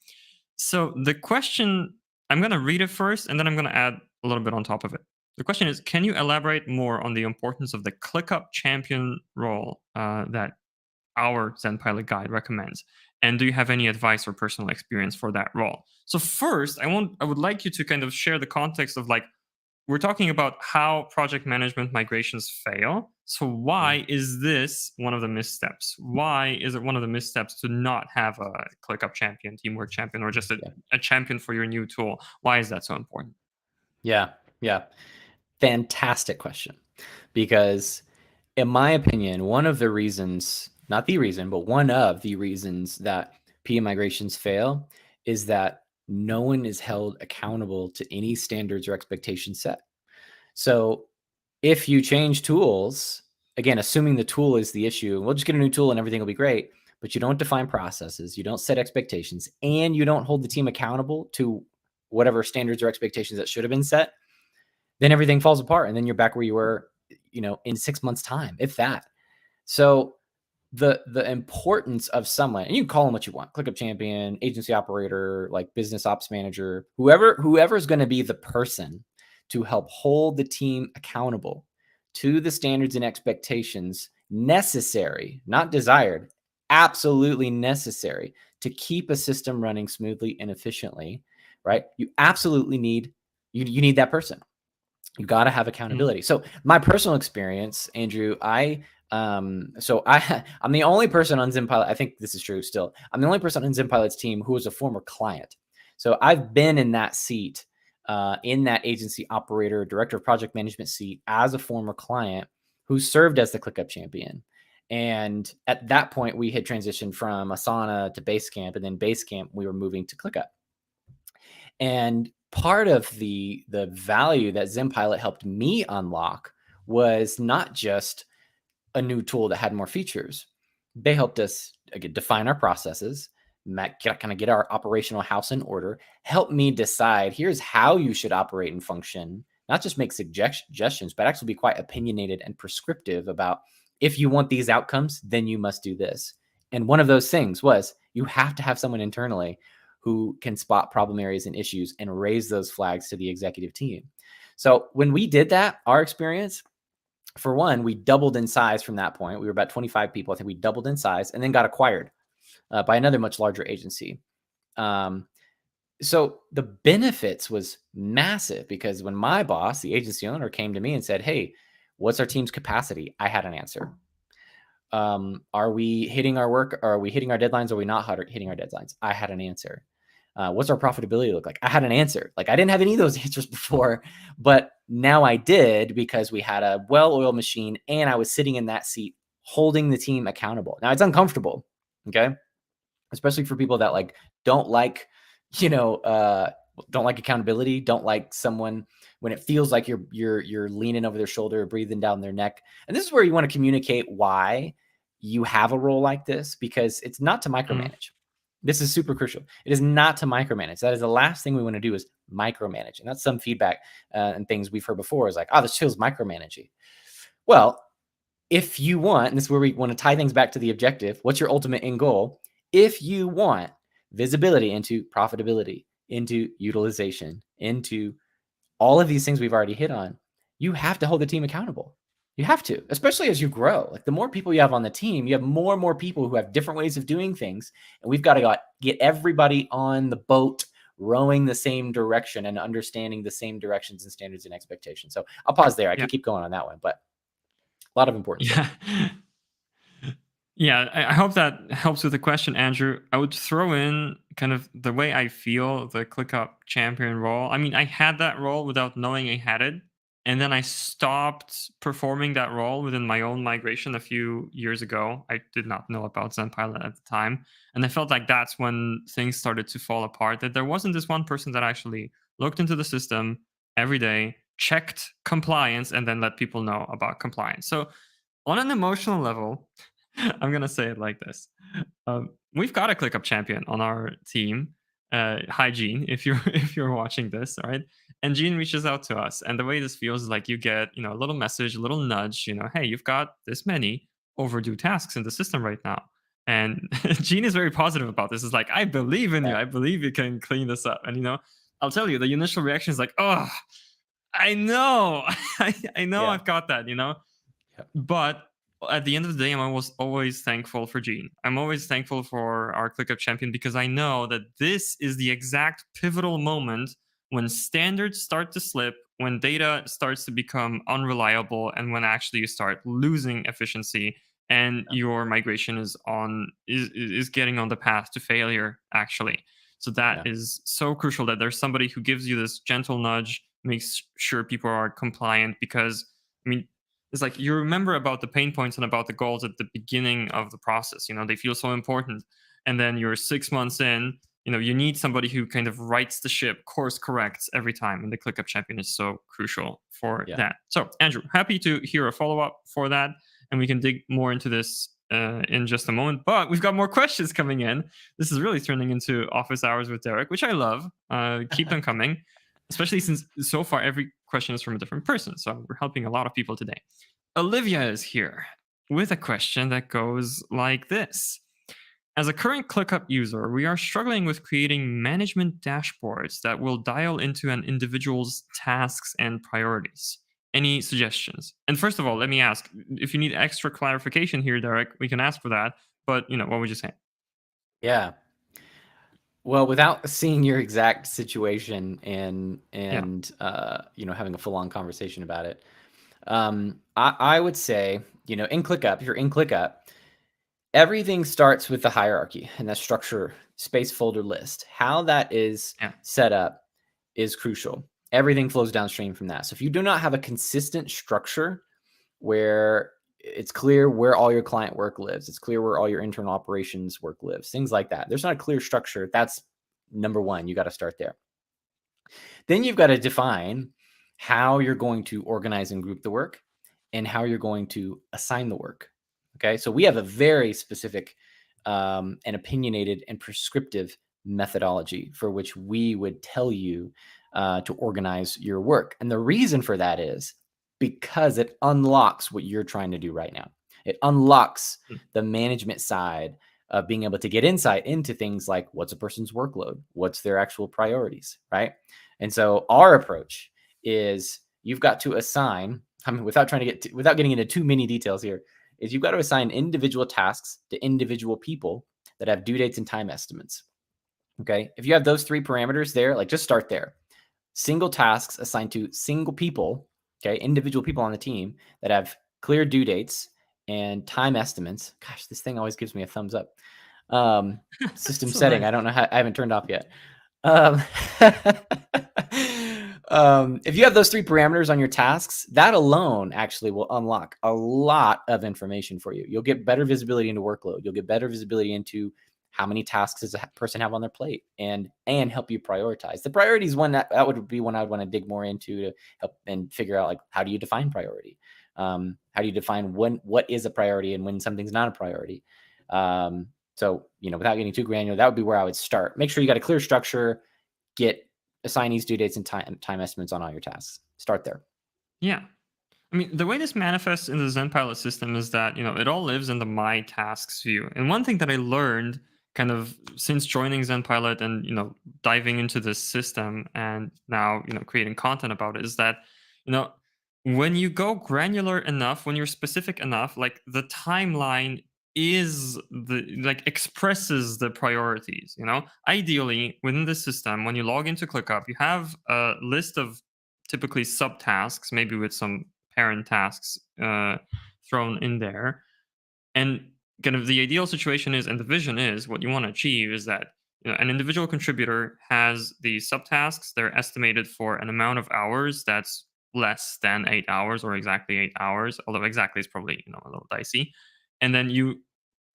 So the question, I'm going to read it first, and then I'm going to add a little bit on top of it. The question is, can you elaborate more on the importance of the ClickUp champion role that our ZenPilot guide recommends? And do you have any advice or personal experience for that role? So first, I would like you to kind of share the context of like, we're talking about how project management migrations fail. So why is this one of the missteps? Why is it one of the missteps to not have a ClickUp champion, teamwork champion, or just a champion for your new tool? Why is that so important? Yeah. Fantastic question. Because in my opinion, one of the reasons, not the reason, but one of the reasons that PM migrations fail is that no one is held accountable to any standards or expectations set. So if you change tools, again, assuming the tool is the issue, we'll just get a new tool and everything will be great, but you don't define processes, you don't set expectations, and you don't hold the team accountable to whatever standards or expectations that should have been set, then everything falls apart. And then you're back where you were, in 6 months' time, if that. So the importance of someone, and you can call them what you want, ClickUp champion, agency operator, like business ops manager, whoever's going to be the person to help hold the team accountable to the standards and expectations necessary, not desired, absolutely necessary to keep a system running smoothly and efficiently, right? You absolutely need, you need that person. You got to have accountability. So my personal experience, Andrew, I'm the only person on ZenPilot. I think this is true still. I'm the only person on ZenPilot's team who was a former client. So I've been in that seat, in that agency operator, director of project management seat as a former client who served as the ClickUp champion. And at that point, we had transitioned from Asana to Basecamp, and then Basecamp, we were moving to ClickUp. And part of the value that ZenPilot helped me unlock was not just a new tool that had more features. They helped us again define our processes, kind of get our operational house in order, help me decide here's how you should operate and function, not just make suggestions, but actually be quite opinionated and prescriptive about if you want these outcomes, then you must do this. And one of those things was you have to have someone internally who can spot problem areas and issues and raise those flags to the executive team. So when we did that, our experience, for one, we doubled in size from that point. We were about 25 people. I think we doubled in size and then got acquired by another much larger agency. So the benefits was massive because when my boss, the agency owner, came to me and said, hey, what's our team's capacity? I had an answer. Are we hitting our work? Are we hitting our deadlines? Are we not hitting our deadlines? I had an answer. What's our profitability look like? I had an answer. Like I didn't have any of those answers before, but now I did because we had a well-oiled machine and I was sitting in that seat holding the team accountable. Now it's uncomfortable. Okay. Especially for people that like, don't like accountability, don't like someone when it feels like you're leaning over their shoulder, breathing down their neck. And this is where you want to communicate why you have a role like this, because it's not to micromanage. This is super crucial. It is not to micromanage. That is the last thing we want to do is micromanage. And that's some feedback and things we've heard before is like, oh, this feels micromanaging. Well, if you want, and this is where we want to tie things back to the objective, what's your ultimate end goal? If you want visibility into profitability, into utilization, into all of these things we've already hit on, you have to hold the team accountable. You have to, especially as you grow. Like the more people you have on the team, you have more and more people who have different ways of doing things. And we've got to get everybody on the boat rowing the same direction and understanding the same directions and standards and expectations. So I'll pause there. I can keep going on that one, but a lot of importance. Yeah. Yeah, I hope that helps with the question, Andrew. I would throw in kind of the way I feel the ClickUp champion role. I mean, I had that role without knowing I had it. And then I stopped performing that role within my own migration a few years ago. I did not know about ZenPilot at the time. And I felt like that's when things started to fall apart, that there wasn't this one person that actually looked into the system every day, checked compliance, and then let people know about compliance. So on an emotional level, I'm going to say it like this. We've got a ClickUp champion on our team. Hi, Gene, if you're watching this, all right? And Gene reaches out to us. And the way this feels is like you get, a little message, a little nudge, hey, you've got this many overdue tasks in the system right now. And Gene is very positive about this. It's like, I believe in you. I believe you can clean this up. And, I'll tell you, the initial reaction is like, oh, I know. I know Yeah. I've got that, Yep. but at the end of the day, I'm always thankful for Gene. I'm always thankful for our ClickUp champion because I know that this is the exact pivotal moment when standards start to slip, when data starts to become unreliable, and when actually you start losing efficiency and Yep. your migration is getting on the path to failure, actually. So that Yeah. is so crucial that there's somebody who gives you this gentle nudge, makes sure people are compliant because I mean, it's like you remember about the pain points and about the goals at the beginning of the process. They feel so important. And then you're 6 months in, you need somebody who kind of rights the ship, course corrects every time. And the ClickUp champion is so crucial for Yeah. that. So, Andrew, happy to hear a follow up for that. And we can dig more into this in just a moment. But we've got more questions coming in. This is really turning into office hours with Derek, which I love. Keep them coming, especially since so far every question is from a different person. So we're helping a lot of people today. Olivia is here with a question that goes like this. As a current ClickUp user, we are struggling with creating management dashboards that will dial into an individual's tasks and priorities. Any suggestions? And first of all, let me ask if you need extra clarification here, Derek, we can ask for that. But, what would you say? Yeah. Well, without seeing your exact situation and Yeah. having a full-on conversation about it, I would say, in ClickUp, if you're in ClickUp, everything starts with the hierarchy and that structure, space folder list. How that is Yeah. set up is crucial. Everything flows downstream from that. So if you do not have a consistent structure where it's clear where all your client work lives, it's clear where all your internal operations work lives, things like that. There's not a clear structure. That's number one. You got to start there. Then you've got to define how you're going to organize and group the work and how you're going to assign the work. Okay. So we have a very specific and opinionated and prescriptive methodology for which we would tell you to organize your work. And the reason for that is because it unlocks what you're trying to do right now. It unlocks Mm. the management side of being able to get insight into things like what's a person's workload, what's their actual priorities, right? And so our approach is you've got to assign, without getting into too many details here, is you've got to assign individual tasks to individual people that have due dates and time estimates. Okay. If you have those three parameters there, like just start there. Single tasks assigned to single people, okay, individual people on the team that have clear due dates and time estimates. Gosh, this thing always gives me a thumbs up. System So setting. nice. I don't know how, I haven't turned off yet. If you have those three parameters on your tasks, that alone actually will unlock a lot of information for you. You'll get better visibility into workload. You'll get better visibility into how many tasks does a person have on their plate and help you prioritize. The priority is one that would be one I would want to dig more into to help and figure out, like, how do you define priority? How do you define what is a priority and when something's not a priority? So, without getting too granular, that would be where I would start. Make sure you got a clear structure, get assignees, due dates, and time estimates on all your tasks. Start there. Yeah. I mean, the way this manifests in the ZenPilot system is that, it all lives in the My Tasks view. And one thing that I learned kind of since joining ZenPilot and, diving into this system and now, creating content about it is that, you know, when you go granular enough, when you're specific enough, like the timeline is expresses the priorities. Ideally within the system, when you log into ClickUp, you have a list of typically subtasks, maybe with some parent tasks thrown in there. And kind of the ideal situation is, and the vision is, what you want to achieve is that an individual contributor has these subtasks. They're estimated for an amount of hours that's less than 8 hours or exactly 8 hours, although exactly is probably a little dicey. And then you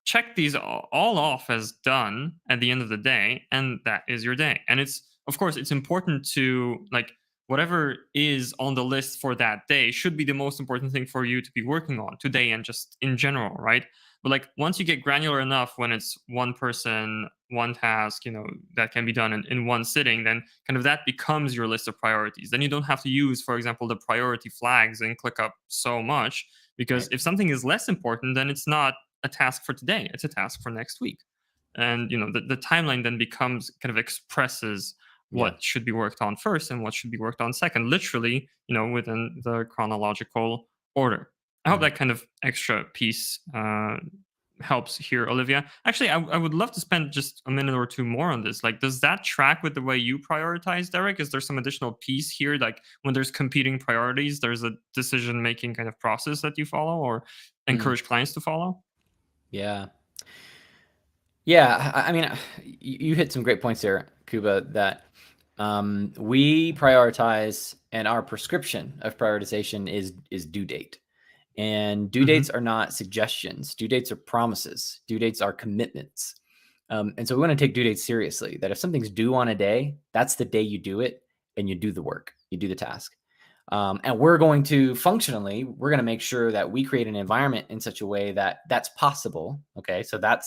check these all off as done at the end of the day, and that is your day. And it's, of course, it's important to, like, whatever is on the list for that day should be the most important thing for you to be working on today and just in general, right? But like once you get granular enough, when it's one person, one task, that can be done in one sitting, then kind of that becomes your list of priorities. Then you don't have to use, for example, the priority flags in ClickUp so much, because Right. if something is less important, then it's not a task for today, it's a task for next week. And the timeline then becomes kind of expresses what should be worked on first and what should be worked on second, literally, within the chronological order. I hope Mhm. that kind of extra piece helps here, Olivia. Actually, I would love to spend just a minute or two more on this. Like, does that track with the way you prioritize, Derek? Is there some additional piece here? Like, when there's competing priorities, there's a decision making kind of process that you follow or Mm. encourage clients to follow? Yeah. Yeah. I mean, you hit some great points there, Kuba, that we prioritize, and our prescription of prioritization is due date. And due dates Hmm. are not suggestions. Due dates are promises. Due dates are commitments. And so we want to take due dates seriously. That if something's due on a day, that's the day you do it and you do the work, you do the task. And we're going to we're going to make sure that we create an environment in such a way that that's possible. Okay, so that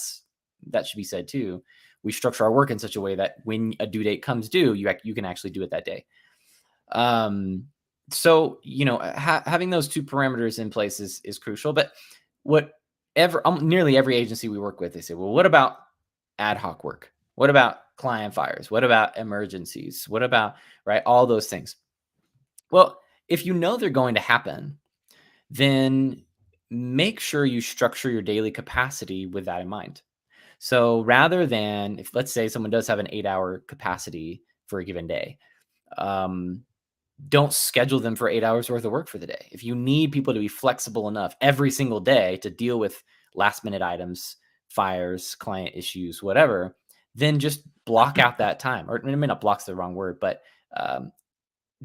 should be said too. We structure our work in such a way that when a due date comes due, you can actually do it that day. So having those two parameters in place is crucial. But nearly every agency we work with, they say, well, what about ad hoc work? What about client fires? What about emergencies? What about, right, all those things? Well, if you know they're going to happen, then make sure you structure your daily capacity with that in mind. So rather than, if let's say someone does have an 8-hour capacity for a given day, don't schedule them for 8 hours worth of work for the day. If you need people to be flexible enough every single day to deal with last minute items, fires, client issues, whatever, then just block out that time. Or maybe not, block's the wrong word, but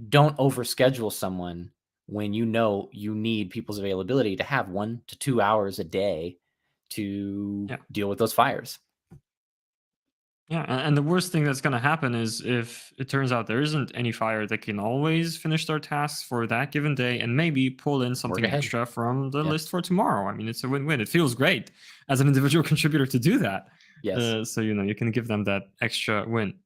don't overschedule someone when you know you need people's availability to have 1 to 2 hours a day to Yeah. deal with those fires. Yeah, and the worst thing that's going to happen is if it turns out there isn't any fire, they can always finish their tasks for that given day and maybe pull in Work something ahead. extra from the Yeah. list for tomorrow. I mean, it's a win-win. It feels great as an individual contributor to do that. Yes. So you can give them that extra win.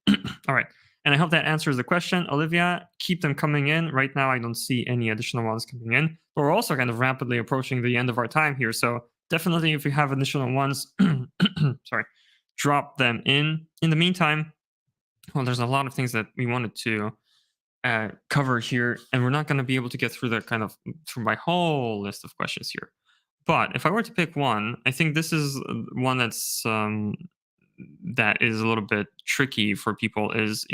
All right, and I hope that answers the question, Olivia. Keep them coming in. Right now, I don't see any additional ones coming in, but we're also kind of rapidly approaching the end of our time here. So definitely, if you have additional ones, sorry, drop them in. In the meantime, well, there's a lot of things that we wanted to cover here, and we're not going to be able to get through through my whole list of questions here. But if I were to pick one, I think this is one that is a little bit tricky for people. Is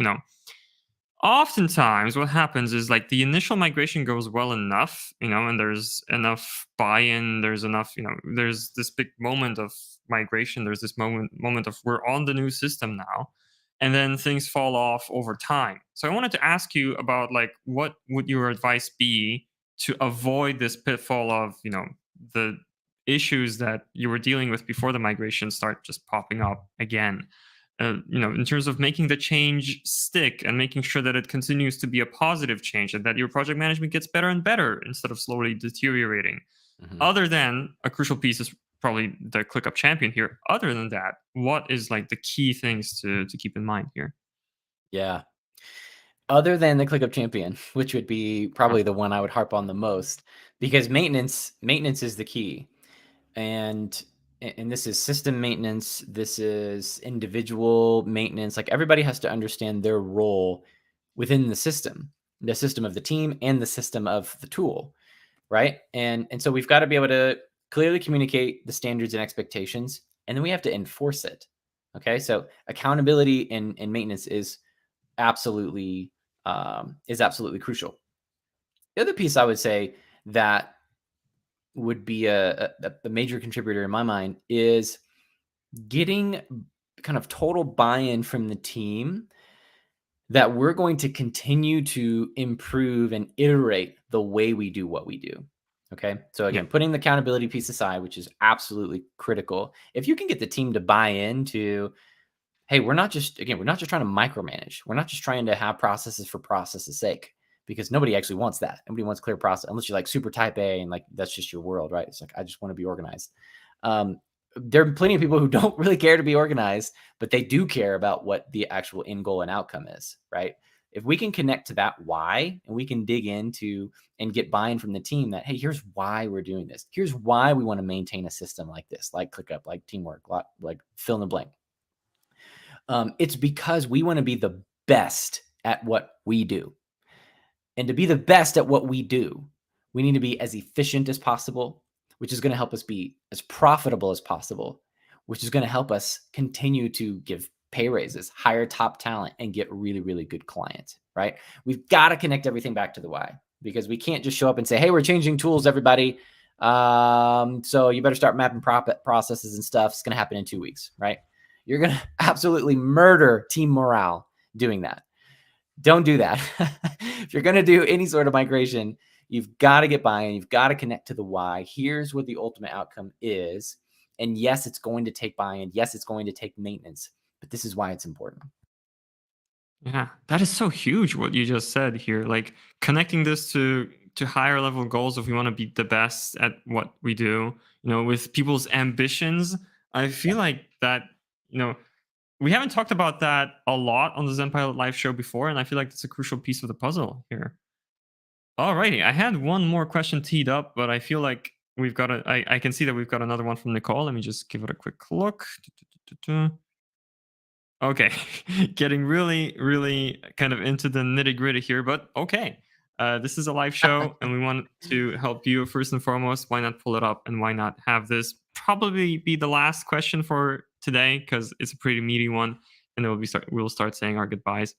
oftentimes what happens is like the initial migration goes well enough, and there's enough buy-in, there's enough, there's this big moment of migration, there's this moment of we're on the new system now, and then things fall off over time. So I wanted to ask you about, like, what would your advice be to avoid this pitfall of, the issues that you were dealing with before the migration start just popping up again, in terms of making the change stick and making sure that it continues to be a positive change and that your project management gets better and better instead of slowly deteriorating. Mhm. Other than a crucial piece is probably the ClickUp champion here. Other than that, what is like the key things to keep in mind here? Yeah. Other than the ClickUp champion, which would be Uh, probably the one I would harp on the most, because maintenance is the key. And this is system maintenance, this is individual maintenance. Like, everybody has to understand their role within the system of the team and the system of the tool, right? And so we've got to be able to clearly communicate the standards and expectations, and then we have to enforce it. Okay, so accountability in maintenance is absolutely crucial. The other piece I would say that would be a major contributor in my mind is getting kind of total buy-in from the team that we're going to continue to improve and iterate the way we do what we do. Okay. So yeah. again, putting the accountability piece aside, which is absolutely critical. If you can get the team to buy into, hey, we're not just trying to micromanage. We're not just trying to have processes for processes sake, because nobody actually wants that. Nobody wants clear process unless you're like super type A and like that's just your world, right? It's like, I just want to be organized. There are plenty of people who don't really care to be organized, but they do care about what the actual end goal and outcome is, right? If we can connect to that why, and we can dig into and get buy-in from the team that, hey, here's why we're doing this. Here's why we want to maintain a system like this, like ClickUp, like Teamwork, like fill in the blank. It's because we want to be the best at what we do. And to be the best at what we do, we need to be as efficient as possible, which is going to help us be as profitable as possible, which is going to help us continue to give pay raises, hire top talent, and get really, really good clients, right? We've got to connect everything back to the why, because we can't just show up and say, hey, we're changing tools, everybody. So you better start mapping processes and stuff. It's going to happen in 2 weeks, right? You're going to absolutely murder team morale doing that. Don't do that. If you're going to do any sort of migration, you've got to get buy-in. You've got to connect to the why. Here's what the ultimate outcome is. And yes, it's going to take buy-in. Yes, it's going to take maintenance, but this is why it's important. Yeah, that is so huge what you just said here. Like connecting this to higher level goals if we want to be the best at what we do, with people's ambitions. I feel like that, we haven't talked about that a lot on the ZenPilot live show before, and I feel like it's a crucial piece of the puzzle here. Alrighty, I had one more question teed up, but I feel like I can see that we've got another one from Nicole. Let me just give it a quick look. Okay, getting really, really kind of into the nitty gritty here, but okay. This is a live show and we want to help you first and foremost. Why not pull it up and why not have this probably be the last question for today because it's a pretty meaty one and then we'll start saying our goodbyes.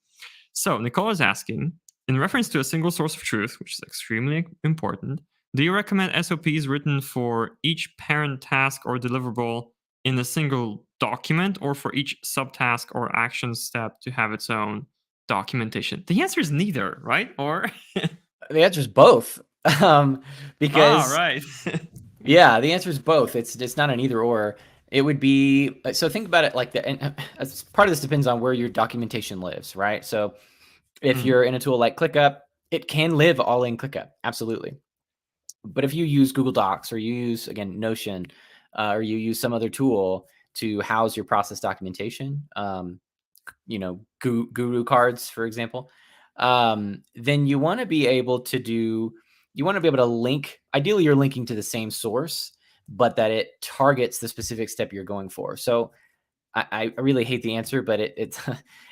So Nicole is asking, in reference to a single source of truth, which is extremely important, do you recommend SOPs written for each parent task or deliverable in a single document or for each subtask or action step to have its own documentation? The answer is neither, right? Or the answer is both. Because right. yeah, the answer is both. It's not an either or. It would be, so think about it like that. And part of this depends on where your documentation lives, right? So if you're in a tool like ClickUp, it can live all in ClickUp, absolutely. But if you use Google Docs or you use, again, Notion, or you use some other tool to house your process documentation, Guru cards, for example, then you want to be able to link, ideally you're linking to the same source, but that it targets the specific step you're going for. So I really hate the answer, but it's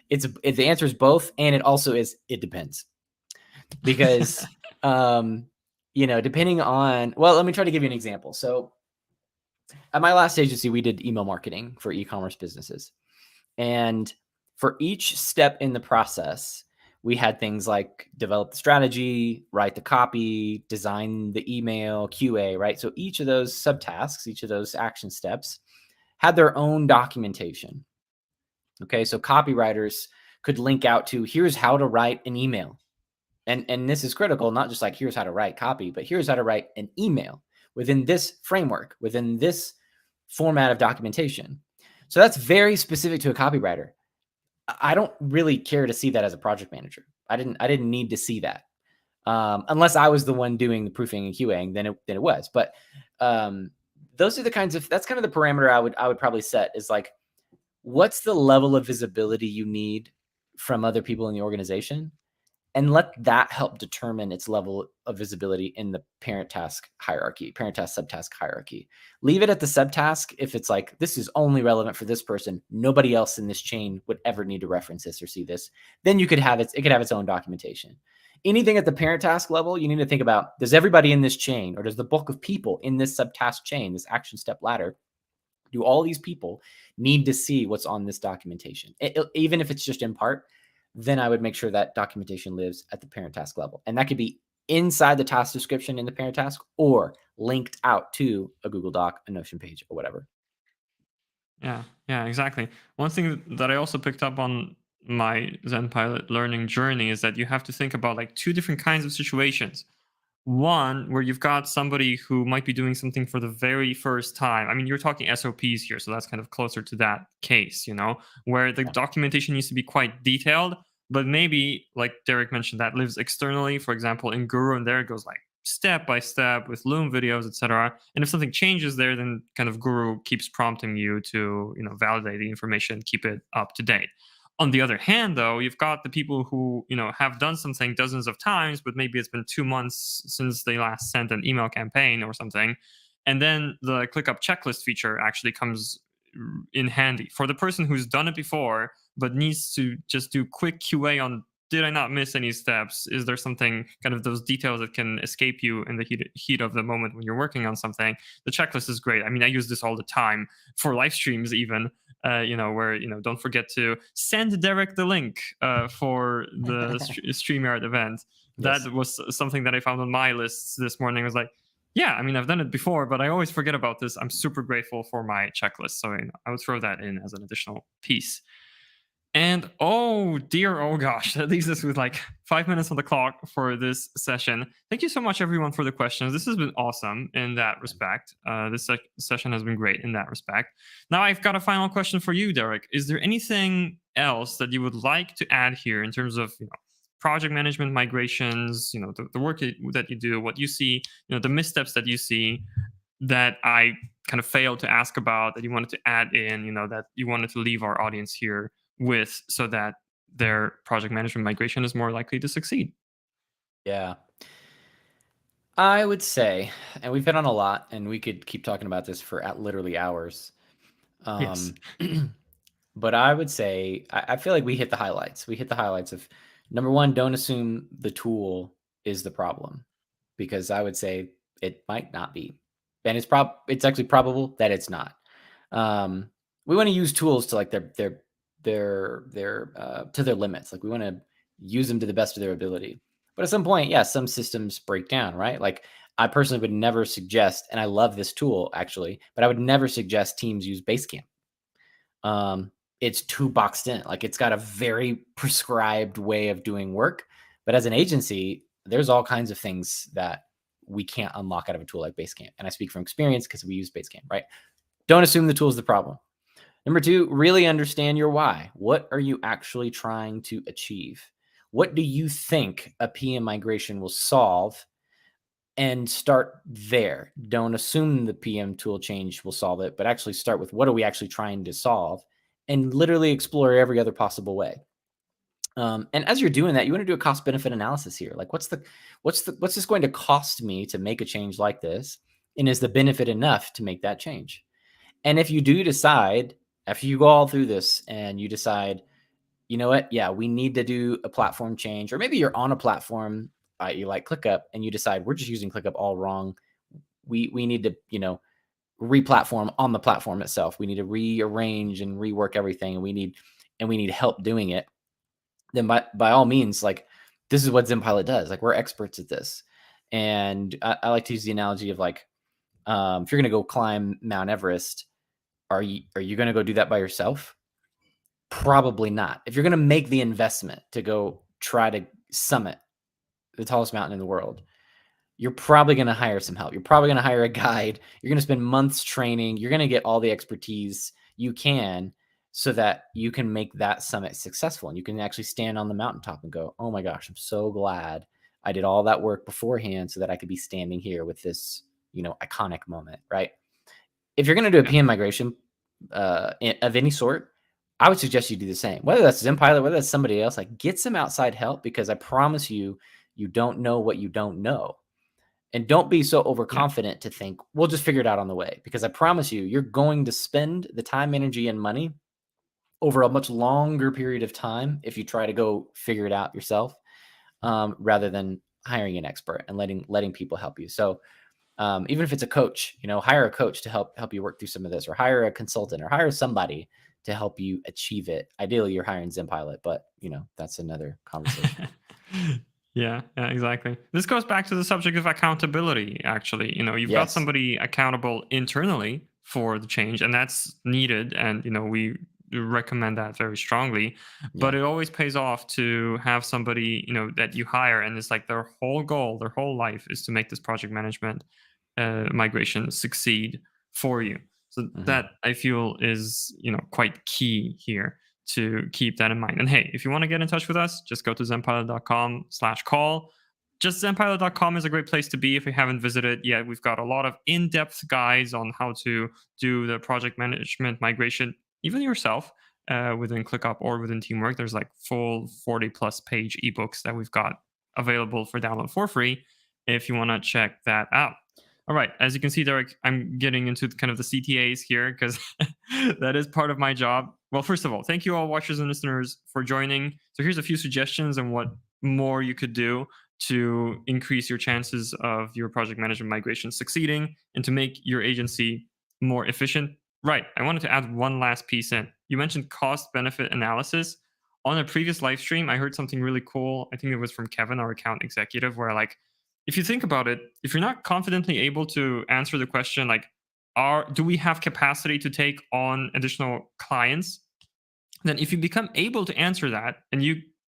the answer is both. And it also is, it depends because, depending on, well, let me try to give you an example. So at my last agency, we did email marketing for e-commerce businesses. And for each step in the process, we had things like develop the strategy, write the copy, design the email, QA, right? So each of those subtasks, each of those action steps had their own documentation. Okay, so copywriters could link out to here's how to write an email. And this is critical, not just like here's how to write copy, but here's how to write an email within this framework, within this format of documentation. So that's very specific to a copywriter. I don't really care to see that as a project manager. I didn't need to see that. Unless I was the one doing the proofing and QAing, then it was. But those are that's kind of the parameter I would probably set, is like, what's the level of visibility you need from other people in the organization? And let that help determine its level of visibility in the parent task subtask hierarchy. Leave it at the subtask if it's like, this is only relevant for this person. Nobody else in this chain would ever need to reference this or see this. Then it could have its own documentation. Anything at the parent task level, you need to think about, does everybody in this chain, or does the bulk of people in this subtask chain, this action step ladder, do all these people need to see what's on this documentation? Even if it's just in part, then I would make sure that documentation lives at the parent task level. And that could be inside the task description in the parent task or linked out to a Google Doc, a Notion page, or whatever. Yeah, exactly. One thing that I also picked up on my ZenPilot learning journey is that you have to think about like two different kinds of situations. One where you've got somebody who might be doing something for the very first time. I mean, you're talking SOPs here, so that's kind of closer to that case, where the documentation needs to be quite detailed, but maybe, like Derek mentioned, that lives externally. For example, in Guru, and there it goes like step by step with Loom videos, etc. And if something changes there, then kind of Guru keeps prompting you to, validate the information, keep it up to date. On the other hand, though, you've got the people who, have done something dozens of times, but maybe it's been 2 months since they last sent an email campaign or something. And then the ClickUp checklist feature actually comes in handy for the person who's done it before, but needs to just do quick QA on, did I not miss any steps? Is there something, kind of those details that can escape you in the heat of the moment when you're working on something? The checklist is great. I mean, I use this all the time for live streams, even. Where don't forget to send Derek the link for the StreamYard event. Yes. That was something that I found on my lists this morning. I was like, yeah, I mean, I've done it before, but I always forget about this. I'm super grateful for my checklist, so I would throw that in as an additional piece. And oh dear, oh gosh, that leaves us with like 5 minutes on the clock for this session. Thank you so much, everyone, for the questions. This has been awesome in that respect. This session has been great in that respect. Now, I've got a final question for you, Derek. Is there anything else that you would like to add here in terms of project management migrations? The work that you do, what you see, the missteps that you see that I kind of failed to ask about, that you wanted to add in, that you wanted to leave our audience here with, so that their project management migration is more likely to succeed? Yeah. I would say, and we've hit on a lot, and we could keep talking about this for literally hours. Yes. But I would say, I feel like we hit the highlights. We hit the highlights of, number one, don't assume the tool is the problem, because I would say it might not be. And it's actually probable that it's not. We want to use tools to like their to their limits. Like we want to use them to the best of their ability. But at some point, yeah, some systems break down, right? Like I personally would never suggest, and I love this tool actually, but I would never suggest teams use Basecamp. It's too boxed in. Like it's got a very prescribed way of doing work. But as an agency, there's all kinds of things that we can't unlock out of a tool like Basecamp. And I speak from experience because we use Basecamp, right? Don't assume the tool is the problem. Number two, really understand your why. What are you actually trying to achieve? What do you think a PM migration will solve? And start there. Don't assume the PM tool change will solve it, but actually start with what are we actually trying to solve, and literally explore every other possible way. And as you're doing that, you want to do a cost benefit analysis here. Like what's this going to cost me to make a change like this? And is the benefit enough to make that change? And if you do decide, after you go all through this and you decide, you know what? Yeah, we need to do a platform change, or maybe you're on a platform, you like ClickUp, and you decide we're just using ClickUp all wrong. We need to, re-platform on the platform itself. We need to rearrange and rework everything, and we need help doing it. Then by all means, like this is what ZenPilot does. Like we're experts at this, and I like to use the analogy of like, if you're going to go climb Mount Everest, are you going to go do that by yourself? Probably not. If you're going to make the investment to go try to summit the tallest mountain in the world, you're probably going to hire some help. You're probably going to hire a guide. You're going to spend months training. You're going to get all the expertise you can so that you can make that summit successful. And you can actually stand on the mountaintop and go, oh my gosh, I'm so glad I did all that work beforehand so that I could be standing here with this, iconic moment, right? If you're going to do a PM migration of any sort, I would suggest you do the same. Whether that's ZenPilot, whether that's somebody else, like get some outside help, because I promise you, you don't know what you don't know. And don't be so overconfident to think, we'll just figure it out on the way. Because I promise you, you're going to spend the time, energy, and money over a much longer period of time if you try to go figure it out yourself, rather than hiring an expert and letting people help you. So even if it's a coach, hire a coach to help you work through some of this, or hire a consultant, or hire somebody to help you achieve it. Ideally, you're hiring ZenPilot, but that's another conversation. Yeah, exactly. This goes back to the subject of accountability, actually. You've got somebody accountable internally for the change, and that's needed. And, we recommend that very strongly. But it always pays off to have somebody, that you hire, and it's like their whole goal, their whole life is to make this project management migration succeed for you. So that I feel is, quite key here to keep that in mind. And hey, if you want to get in touch with us, just go to zenpilot.com/call. Just zenpilot.com is a great place to be if you haven't visited yet. We've got a lot of in-depth guides on how to do the project management migration, even yourself, within ClickUp or within Teamwork. There's like full 40+ page ebooks that we've got available for download for free if you want to check that out. All right. As you can see, Derek, I'm getting into kind of the CTAs here because that is part of my job. well, first of all, thank you all watchers and listeners for joining. So here's a few suggestions on what more you could do to increase your chances of your project management migration succeeding and to make your agency more efficient. Right. I wanted to add one last piece in. You mentioned cost benefit analysis. On a previous live stream, I heard something really cool. I think it was from Kevin, our account executive, where like, if you think about it, if you're not confidently able to answer the question like, do we have capacity to take on additional clients, then if you become able to answer that and you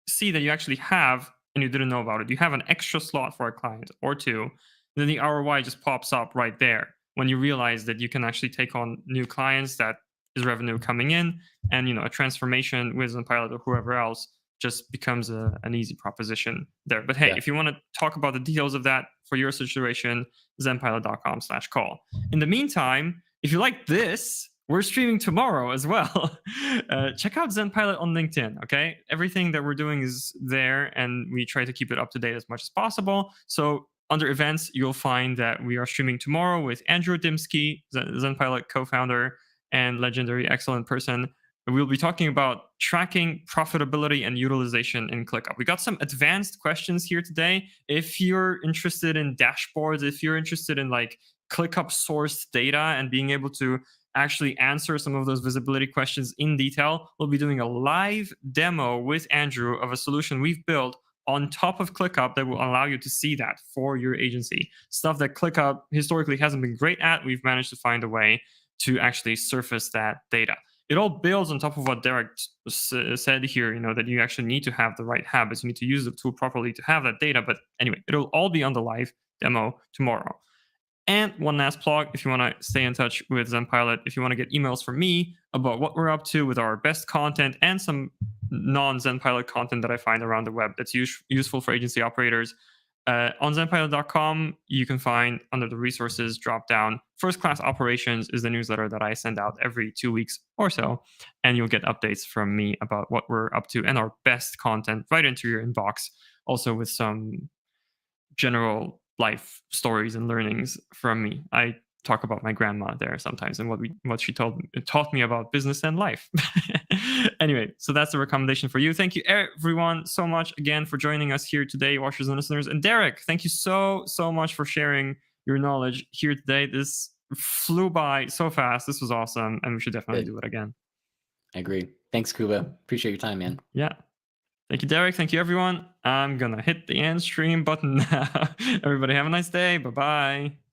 see that you actually have and you didn't know about it, you have an extra slot for a client or two, then the ROI just pops up right there when you realize that you can actually take on new clients, that is revenue coming in, and a transformation with ZenPilot or whoever else just becomes an easy proposition there. But hey, Yeah. if you want to talk about the details of that for your situation, zenpilot.com/call. In the meantime, if you like this, we're streaming tomorrow as well. Check out ZenPilot on LinkedIn, okay? Everything that we're doing is there, and we try to keep it up to date as much as possible. So under events, you'll find that we are streaming tomorrow with Andrew Dimsky, ZenPilot co-founder and legendary excellent person. We'll be talking about tracking profitability and utilization in ClickUp. We got some advanced questions here today. If you're interested in dashboards, if you're interested in like ClickUp sourced data and being able to actually answer some of those visibility questions in detail, we'll be doing a live demo with Andrew of a solution we've built on top of ClickUp that will allow you to see that for your agency. Stuff that ClickUp historically hasn't been great at, we've managed to find a way to actually surface that data. It all builds on top of what Derek said here, that you actually need to have the right habits. You need to use the tool properly to have that data. But anyway, it'll all be on the live demo tomorrow. And one last plug, if you want to stay in touch with ZenPilot, if you want to get emails from me about what we're up to with our best content and some non-ZenPilot content that I find around the web that's useful for agency operators, on zenpilot.com, you can find under the resources drop down, First Class Operations is the newsletter that I send out every 2 weeks or so. And you'll get updates from me about what we're up to and our best content right into your inbox. Also with some general life stories and learnings from me. I talk about my grandma there sometimes and what she taught me about business and life. Anyway, so that's the recommendation for you. Thank you everyone so much again for joining us here today, watchers and listeners. And Derek, thank you so much for sharing your knowledge here today. This flew by so fast. This was awesome, and we should definitely do it again. I agree. Thanks, Kuba. Appreciate your time, man. Yeah. Thank you, Derek. Thank you, everyone. I'm gonna hit the end stream button now. Everybody have a nice day. Bye-bye.